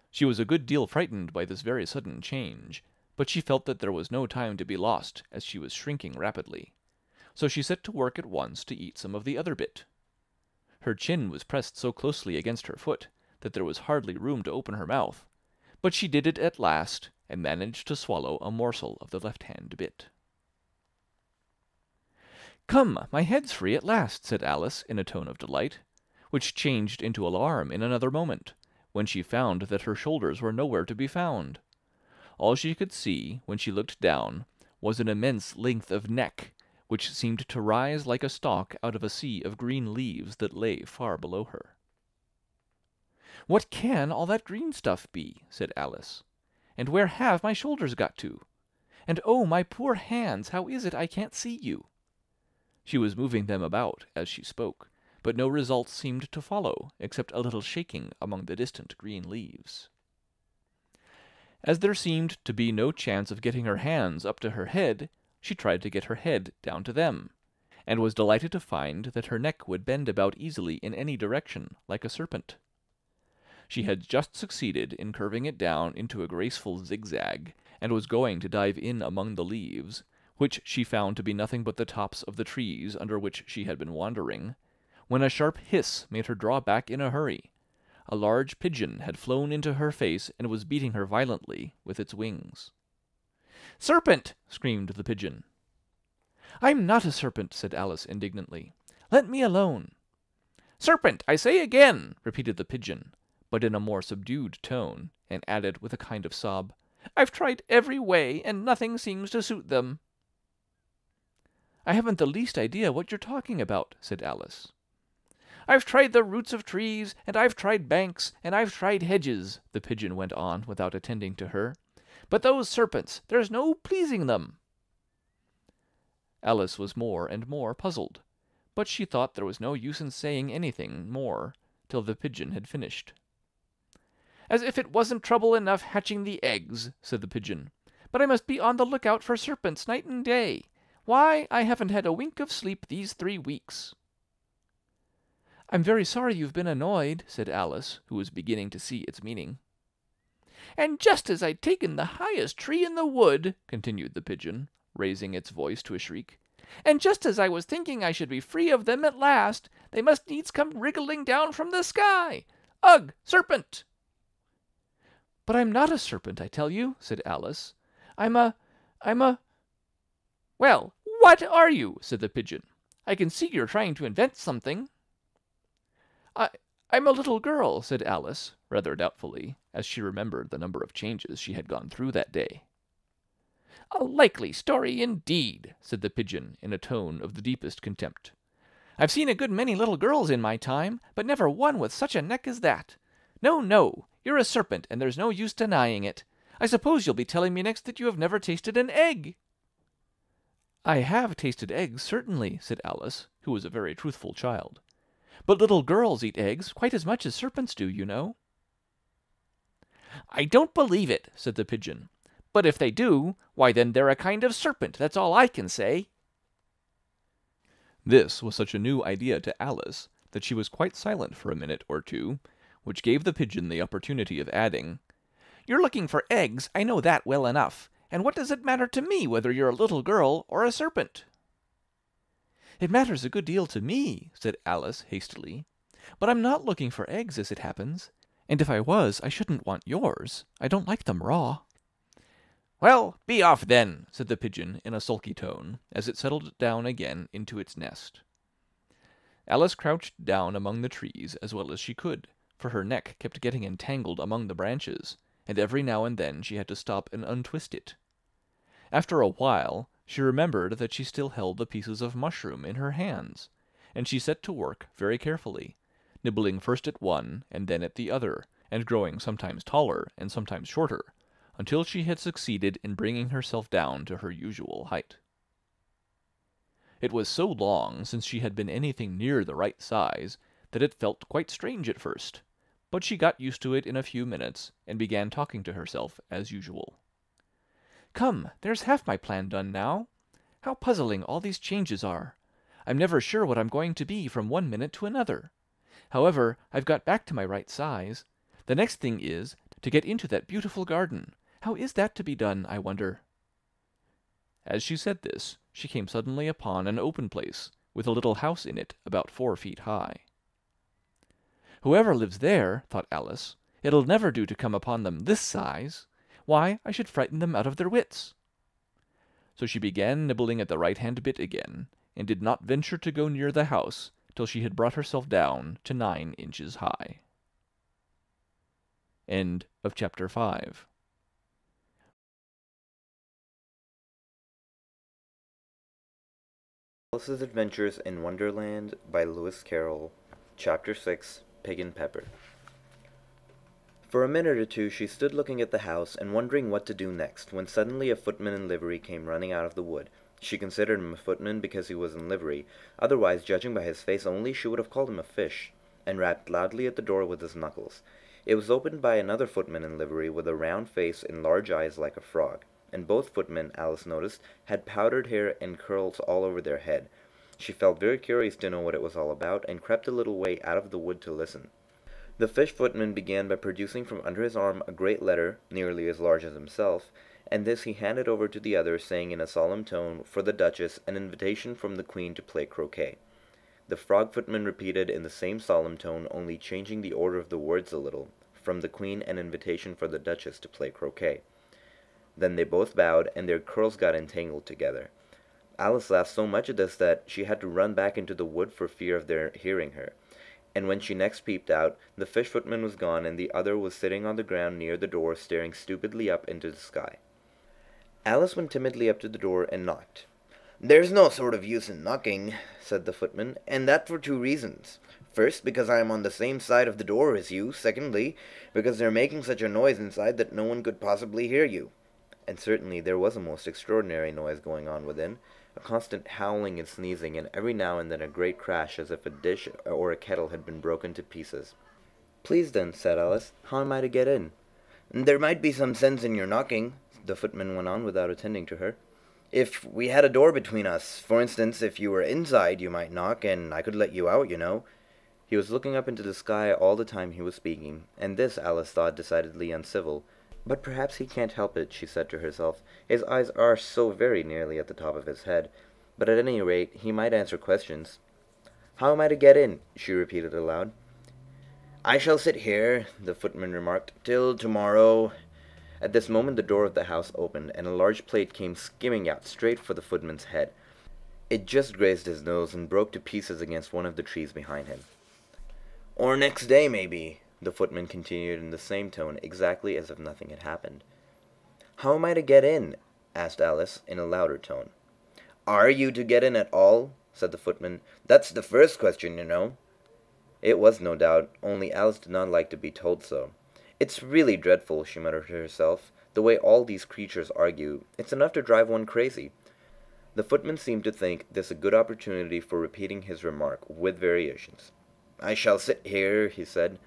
She was a good deal frightened by this very sudden change, but she felt that there was no time to be lost, as she was shrinking rapidly, so she set to work at once to eat some of the other bit. Her chin was pressed so closely against her foot that there was hardly room to open her mouth, but she did it at last, and managed to swallow a morsel of the left-hand bit. "Come, my head's free at last," said Alice in a tone of delight, which changed into alarm in another moment, when she found that her shoulders were nowhere to be found. All she could see, when she looked down, was an immense length of neck, which seemed to rise like a stalk out of a sea of green leaves that lay far below her. "What can all that green stuff be?" said Alice. "And where have my shoulders got to? And oh, my poor hands, how is it I can't see you?" She was moving them about as she spoke, but no result seemed to follow, except a little shaking among the distant green leaves. As there seemed to be no chance of getting her hands up to her head, she tried to get her head down to them, and was delighted to find that her neck would bend about easily in any direction, like a serpent. She had just succeeded in curving it down into a graceful zigzag, and was going to dive in among the leaves, which she found to be nothing but the tops of the trees under which she had been wandering, when a sharp hiss made her draw back in a hurry. A large pigeon had flown into her face and was beating her violently with its wings. "Serpent!" screamed the pigeon. "I'm not a serpent," said Alice indignantly. "Let me alone." "Serpent, I say again!" repeated the pigeon, but in a more subdued tone, and added with a kind of sob, "I've tried every way, and nothing seems to suit them." "I haven't the least idea what you're talking about," said Alice. "I've tried the roots of trees, and I've tried banks, and I've tried hedges," the pigeon went on without attending to her. "But those serpents, there's no pleasing them." Alice was more and more puzzled, but she thought there was no use in saying anything more till the pigeon had finished. "As if it wasn't trouble enough hatching the eggs," said the pigeon, "but I must be on the lookout for serpents night and day. Why, I haven't had a wink of sleep these 3 weeks." "I'm very sorry you've been annoyed," said Alice, who was beginning to see its meaning. "And just as I'd taken the highest tree in the wood," continued the pigeon, raising its voice to a shriek, "and just as I was thinking I should be free of them at last, they must needs come wriggling down from the sky. Ugh, serpent!" "But I'm not a serpent, I tell you," said Alice. I'm a... "Well, what are you?" said the pigeon. "I can see you're trying to invent something." I'm a little girl," said Alice, rather doubtfully, as she remembered the number of changes she had gone through that day. "A likely story indeed," said the pigeon in a tone of the deepest contempt. "I've seen a good many little girls in my time, but never one with such a neck as that. No, no, you're a serpent, and there's no use denying it. I suppose you'll be telling me next that you have never tasted an egg." "I have tasted eggs, certainly," said Alice, who was a very truthful child. "But little girls eat eggs quite as much as serpents do, you know." "I don't believe it," said the pigeon. "But if they do, why then they're a kind of serpent, that's all I can say." This was such a new idea to Alice that she was quite silent for a minute or two, which gave the pigeon the opportunity of adding, "You're looking for eggs, I know that well enough, and what does it matter to me whether you're a little girl or a serpent?" "It matters a good deal to me," said Alice hastily, "but I'm not looking for eggs as it happens, and if I was I shouldn't want yours. I don't like them raw." "Well, be off then," said the pigeon in a sulky tone, as it settled down again into its nest. Alice crouched down among the trees as well as she could, for her neck kept getting entangled among the branches, and every now and then she had to stop and untwist it. After a while, she remembered that she still held the pieces of mushroom in her hands, and she set to work very carefully, nibbling first at one and then at the other, and growing sometimes taller and sometimes shorter, until she had succeeded in bringing herself down to her usual height. It was so long since she had been anything near the right size that it felt quite strange at first, but she got used to it in a few minutes, and began talking to herself as usual. "Come, there's half my plan done now. How puzzling all these changes are! I'm never sure what I'm going to be from one minute to another. However, I've got back to my right size. The next thing is to get into that beautiful garden. How is that to be done, I wonder?" As she said this, she came suddenly upon an open place, with a little house in it about 4 feet high. "Whoever lives there," thought Alice, "it'll never do to come upon them this size. Why, I should frighten them out of their wits." So she began nibbling at the right-hand bit again, and did not venture to go near the house till she had brought herself down to 9 inches high. End of chapter 5. Alice's Adventures in Wonderland by Lewis Carroll. Chapter 6, Pig and Pepper. For a minute or two she stood looking at the house and wondering what to do next, when suddenly a footman in livery came running out of the wood. She considered him a footman because he was in livery, otherwise, judging by his face only, she would have called him a fish, and rapped loudly at the door with his knuckles. It was opened by another footman in livery with a round face and large eyes like a frog, and both footmen, Alice noticed, had powdered hair and curls all over their head. She felt very curious to know what it was all about, and crept a little way out of the wood to listen. The fish footman began by producing from under his arm a great letter, nearly as large as himself, and this he handed over to the other, saying in a solemn tone, for the Duchess, an invitation from the Queen to play croquet. The frog footman repeated in the same solemn tone, only changing the order of the words a little, from the Queen an invitation for the Duchess to play croquet. Then they both bowed, and their curls got entangled together. Alice laughed so much at this that she had to run back into the wood for fear of their hearing her, and when she next peeped out, the fish footman was gone, and the other was sitting on the ground near the door, staring stupidly up into the sky. Alice went timidly up to the door and knocked. "There's no sort of use in knocking," said the footman, "and that for 2 reasons. First, because I am on the same side of the door as you. Secondly, because they're making such a noise inside that no one could possibly hear you." And certainly there was a most extraordinary noise going on within, a constant howling and sneezing, and every now and then a great crash as if a dish or a kettle had been broken to pieces. "Please then," said Alice, "how am I to get in?" "There might be some sense in your knocking," the footman went on without attending to her. "If we had a door between us, for instance, if you were inside you might knock, and I could let you out, you know." He was looking up into the sky all the time he was speaking, and this Alice thought decidedly uncivil. "But perhaps he can't help it," she said to herself. "His eyes are so very nearly at the top of his head. But at any rate, he might answer questions." "How am I to get in?" she repeated aloud. "I shall sit here," the footman remarked, "till tomorrow." At this moment the door of the house opened, and a large plate came skimming out straight for the footman's head. It just grazed his nose and broke to pieces against one of the trees behind him. "Or next day, maybe," the footman continued in the same tone, exactly as if nothing had happened. "How am I to get in?" asked Alice in a louder tone. "Are you to get in at all?" said the footman. "That's the first question, you know." It was, no doubt, only Alice did not like to be told so. "It's really dreadful," she muttered to herself, "the way all these creatures argue. It's enough to drive one crazy." The footman seemed to think this a good opportunity for repeating his remark, with variations. "I shall sit here," he said,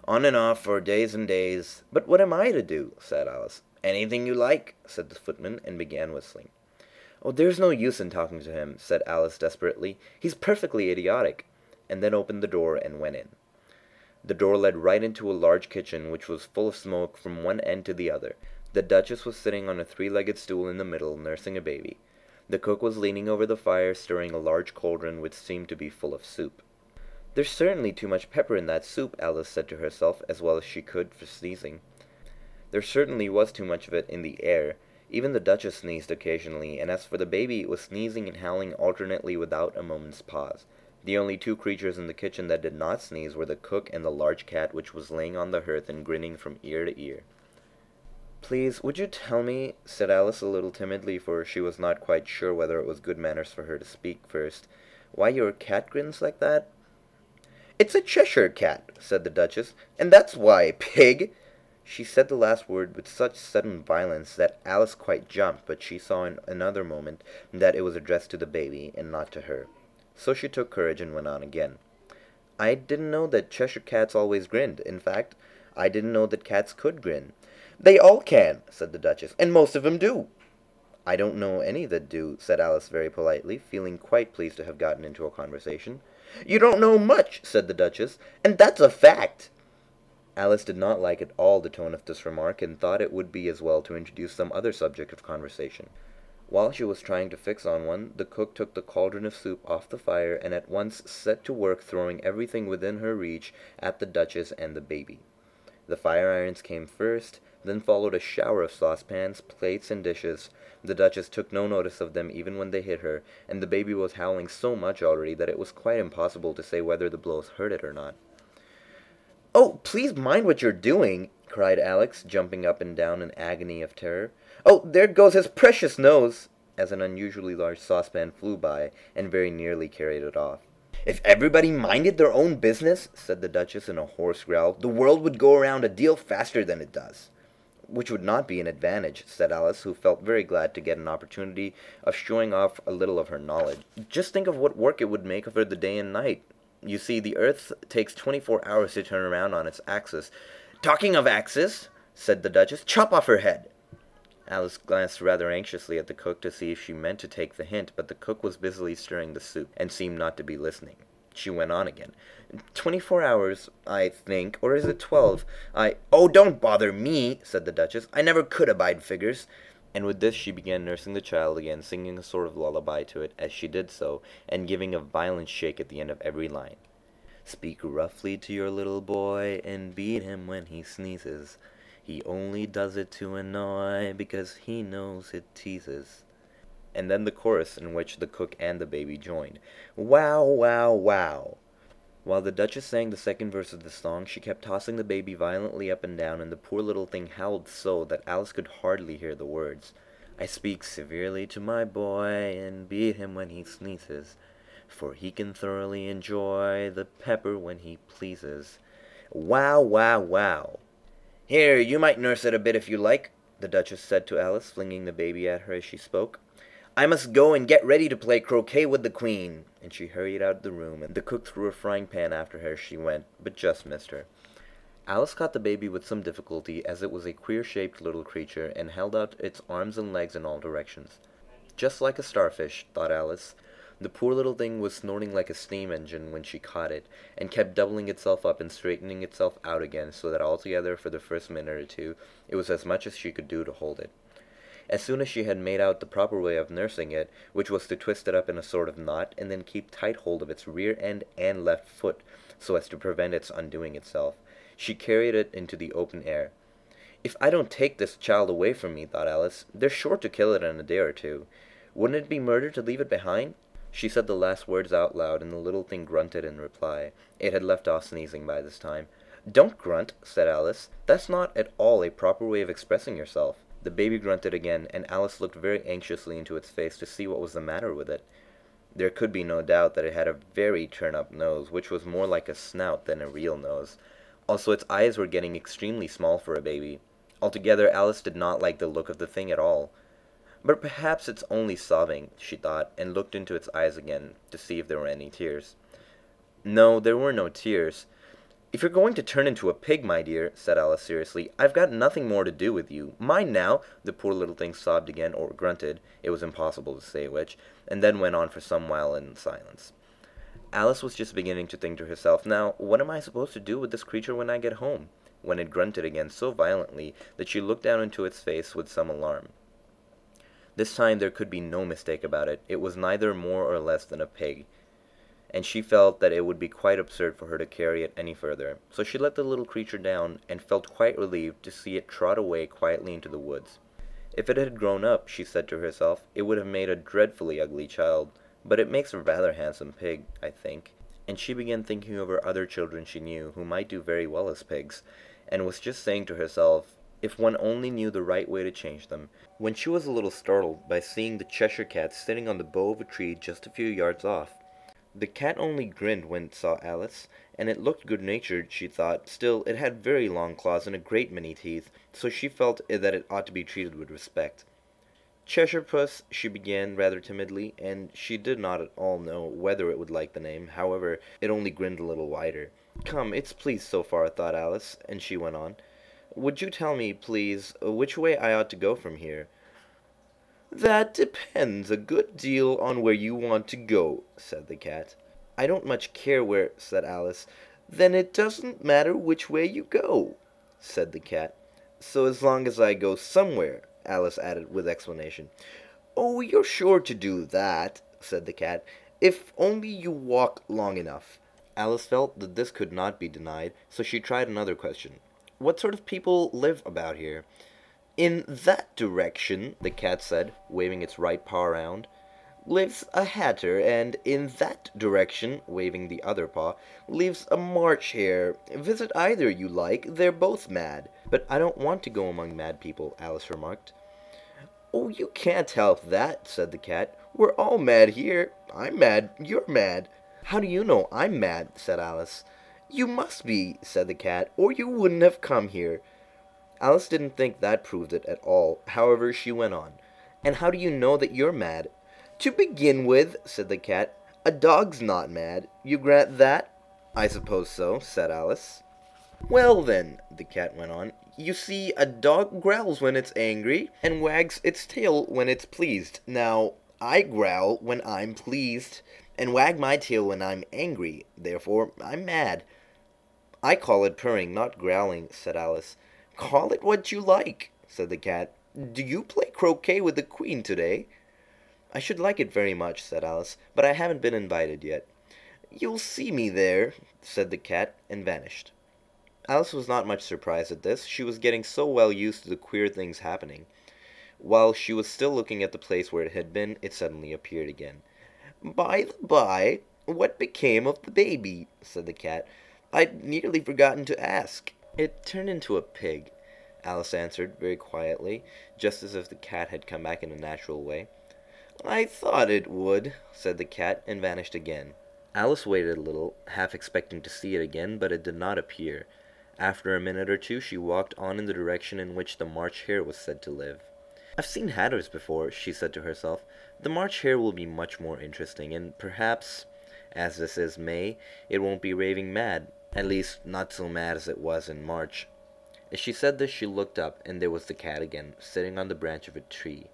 "on and off for days and days." "But what am I to do?" said Alice. "Anything you like," said the footman, and began whistling. "Oh, there's no use in talking to him," said Alice desperately. "He's perfectly idiotic," and then opened the door and went in. The door led right into a large kitchen, which was full of smoke from one end to the other. The Duchess was sitting on a three-legged stool in the middle, nursing a baby. The cook was leaning over the fire, stirring a large cauldron which seemed to be full of soup. "There's certainly too much pepper in that soup," Alice said to herself, as well as she could for sneezing. There certainly was too much of it in the air. Even the Duchess sneezed occasionally, and as for the baby, it was sneezing and howling alternately without a moment's pause. The only two creatures in the kitchen that did not sneeze were the cook and the large cat, which was laying on the hearth and grinning from ear to ear. "Please, would you tell me," said Alice a little timidly, for she was not quite sure whether it was good manners for her to speak first, "why your cat grins like that?" "It's a Cheshire Cat," said the Duchess, "and that's why, pig!" She said the last word with such sudden violence that Alice quite jumped, but she saw in another moment that it was addressed to the baby, and not to her. So she took courage and went on again. "I didn't know that Cheshire Cats always grinned. In fact, I didn't know that cats could grin." "They all can," said the Duchess, "and most of 'em do." "I don't know any that do," said Alice very politely, feeling quite pleased to have gotten into a conversation. "You don't know much," said the Duchess, "and that's a fact." Alice did not like at all the tone of this remark, and thought it would be as well to introduce some other subject of conversation. While she was trying to fix on one, the cook took the cauldron of soup off the fire, and at once set to work throwing everything within her reach at the Duchess and the baby. The fire-irons came first, then followed a shower of saucepans, plates, and dishes. The Duchess took no notice of them even when they hit her, and the baby was howling so much already that it was quite impossible to say whether the blows hurt it or not. "Oh, please mind what you're doing!" cried Alex, jumping up and down in agony of terror. "Oh, there goes his precious nose!" as an unusually large saucepan flew by, and very nearly carried it off. "If everybody minded their own business," said the Duchess in a hoarse growl, "the world would go around a deal faster than it does." "Which would not be an advantage," said Alice, who felt very glad to get an opportunity of showing off a little of her knowledge. "Just think of what work it would make for the day and night. You see, the earth takes 24 hours to turn around on its axis." "Talking of axis," said the Duchess, "chop off her head." Alice glanced rather anxiously at the cook to see if she meant to take the hint, but the cook was busily stirring the soup, and seemed not to be listening. She went on again. 24 hours, I think, or is it 12? "Oh, don't bother me," said the Duchess. "I never could abide figures." And with this she began nursing the child again, singing a sort of lullaby to it as she did so, and giving a violent shake at the end of every line. "Speak roughly to your little boy, and beat him when he sneezes. He only does it to annoy, because he knows it teases." And then the chorus, in which the cook and the baby joined. "Wow, wow, wow." While the Duchess sang the second verse of the song, she kept tossing the baby violently up and down, and the poor little thing howled so that Alice could hardly hear the words. "I speak severely to my boy, and beat him when he sneezes, for he can thoroughly enjoy the pepper when he pleases." Wow, wow, wow. "Here, you might nurse it a bit if you like," the Duchess said to Alice, flinging the baby at her as she spoke. "I must go and get ready to play croquet with the Queen." And she hurried out of the room, and the cook threw a frying pan after her as she went, but just missed her. Alice caught the baby with some difficulty, as it was a queer-shaped little creature, and held out its arms and legs in all directions. "Just like a starfish," thought Alice. The poor little thing was snorting like a steam engine when she caught it, and kept doubling itself up and straightening itself out again, so that altogether for the first minute or two it was as much as she could do to hold it. As soon as she had made out the proper way of nursing it, which was to twist it up in a sort of knot, and then keep tight hold of its rear end and left foot, so as to prevent its undoing itself, she carried it into the open air. "If I don't take this child away from me," thought Alice, "they're sure to kill it in a day or two. Wouldn't it be murder to leave it behind?" She said the last words out loud, and the little thing grunted in reply. It had left off sneezing by this time. "Don't grunt," said Alice. "That's not at all a proper way of expressing yourself." The baby grunted again, and Alice looked very anxiously into its face to see what was the matter with it. There could be no doubt that it had a very turn-up nose, which was more like a snout than a real nose. Also, its eyes were getting extremely small for a baby. Altogether, Alice did not like the look of the thing at all. But perhaps it's only sobbing, she thought, and looked into its eyes again to see if there were any tears. No, there were no tears. "If you're going to turn into a pig, my dear," said Alice seriously, "I've got nothing more to do with you. Mind now." The poor little thing sobbed again, or grunted, it was impossible to say which, and then went on for some while in silence. Alice was just beginning to think to herself, "Now, what am I supposed to do with this creature when I get home?" when it grunted again so violently that she looked down into its face with some alarm. This time there could be no mistake about it. It was neither more or less than a pig, and she felt that it would be quite absurd for her to carry it any further. So she let the little creature down, and felt quite relieved to see it trot away quietly into the woods. If it had grown up, she said to herself, it would have made a dreadfully ugly child, but it makes a rather handsome pig, I think. And she began thinking of her other children she knew, who might do very well as pigs, and was just saying to herself, if one only knew the right way to change them, when she was a little startled by seeing the Cheshire Cat sitting on the bough of a tree just a few yards off. The cat only grinned when it saw Alice, and it looked good-natured, she thought. Still, it had very long claws and a great many teeth, so she felt that it ought to be treated with respect. "Cheshire Puss," she began rather timidly, and she did not at all know whether it would like the name. However, it only grinned a little wider. "Come, it's pleased so far," thought Alice, and she went on. "Would you tell me, please, which way I ought to go from here?" "That depends a good deal on where you want to go," said the cat. "I don't much care where," said Alice. "Then it doesn't matter which way you go," said the cat. "So as long as I go somewhere," Alice added with explanation. "Oh, you're sure to do that," said the cat, "if only you walk long enough." Alice felt that this could not be denied, so she tried another question. "What sort of people live about here?" "In that direction," the cat said, waving its right paw around, "lives a hatter, and in that direction," waving the other paw, "lives a March hare. Visit either you like, they're both mad." "But I don't want to go among mad people," Alice remarked. "Oh, you can't help that," said the cat. "We're all mad here. I'm mad, you're mad." "How do you know I'm mad?" said Alice. "You must be," said the cat, "or you wouldn't have come here." Alice didn't think that proved it at all. However, she went on. "And how do you know that you're mad?" "To begin with," said the cat, "a dog's not mad. You grant that?" "I suppose so," said Alice. "Well then," the cat went on, "you see, a dog growls when it's angry, and wags its tail when it's pleased. Now, I growl when I'm pleased, and wag my tail when I'm angry. Therefore, I'm mad." "I call it purring, not growling," said Alice. "Call it what you like," said the cat. "Do you play croquet with the Queen today?" "I should like it very much," said Alice, "but I haven't been invited yet." "You'll see me there," said the cat, and vanished. Alice was not much surprised at this. She was getting so well used to the queer things happening. While she was still looking at the place where it had been, it suddenly appeared again. "By the by, what became of the baby?" said the cat. "I'd nearly forgotten to ask." "It turned into a pig," Alice answered very quietly, just as if the cat had come back in a natural way. "I thought it would," said the cat, and vanished again. Alice waited a little, half expecting to see it again, but it did not appear. After a minute or two she walked on in the direction in which the March hare was said to live. "I've seen hatters before," she said to herself. "The March hare will be much more interesting, and perhaps, as this is May, it won't be raving mad. At least, not so mad as it was in March." As she said this, she looked up, and there was the cat again, sitting on the branch of a tree.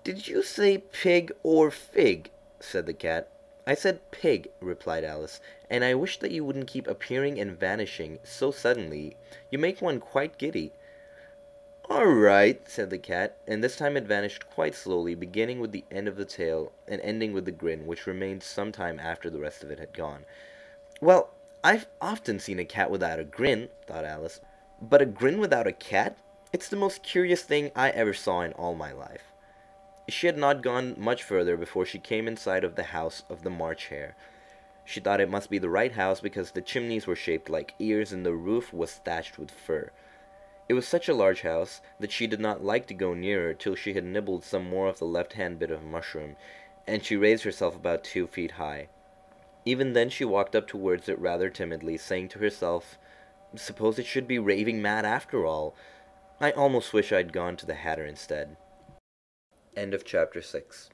"Did you say pig or fig?" said the cat. "I said pig," replied Alice, "and I wish that you wouldn't keep appearing and vanishing so suddenly. You make one quite giddy." "All right," said the cat, and this time it vanished quite slowly, beginning with the end of the tail, and ending with the grin, which remained some time after the rest of it had gone. "Well, I've often seen a cat without a grin," thought Alice, "but a grin without a cat? It's the most curious thing I ever saw in all my life." She had not gone much further before she came in sight of the house of the March hare. She thought it must be the right house because the chimneys were shaped like ears and the roof was thatched with fur. It was such a large house that she did not like to go nearer till she had nibbled some more of the left-hand bit of mushroom, and she raised herself about 2 feet high. Even then she walked up towards it rather timidly, saying to herself, "Suppose it should be raving mad after all. I almost wish I'd gone to the Hatter instead." End of chapter 6.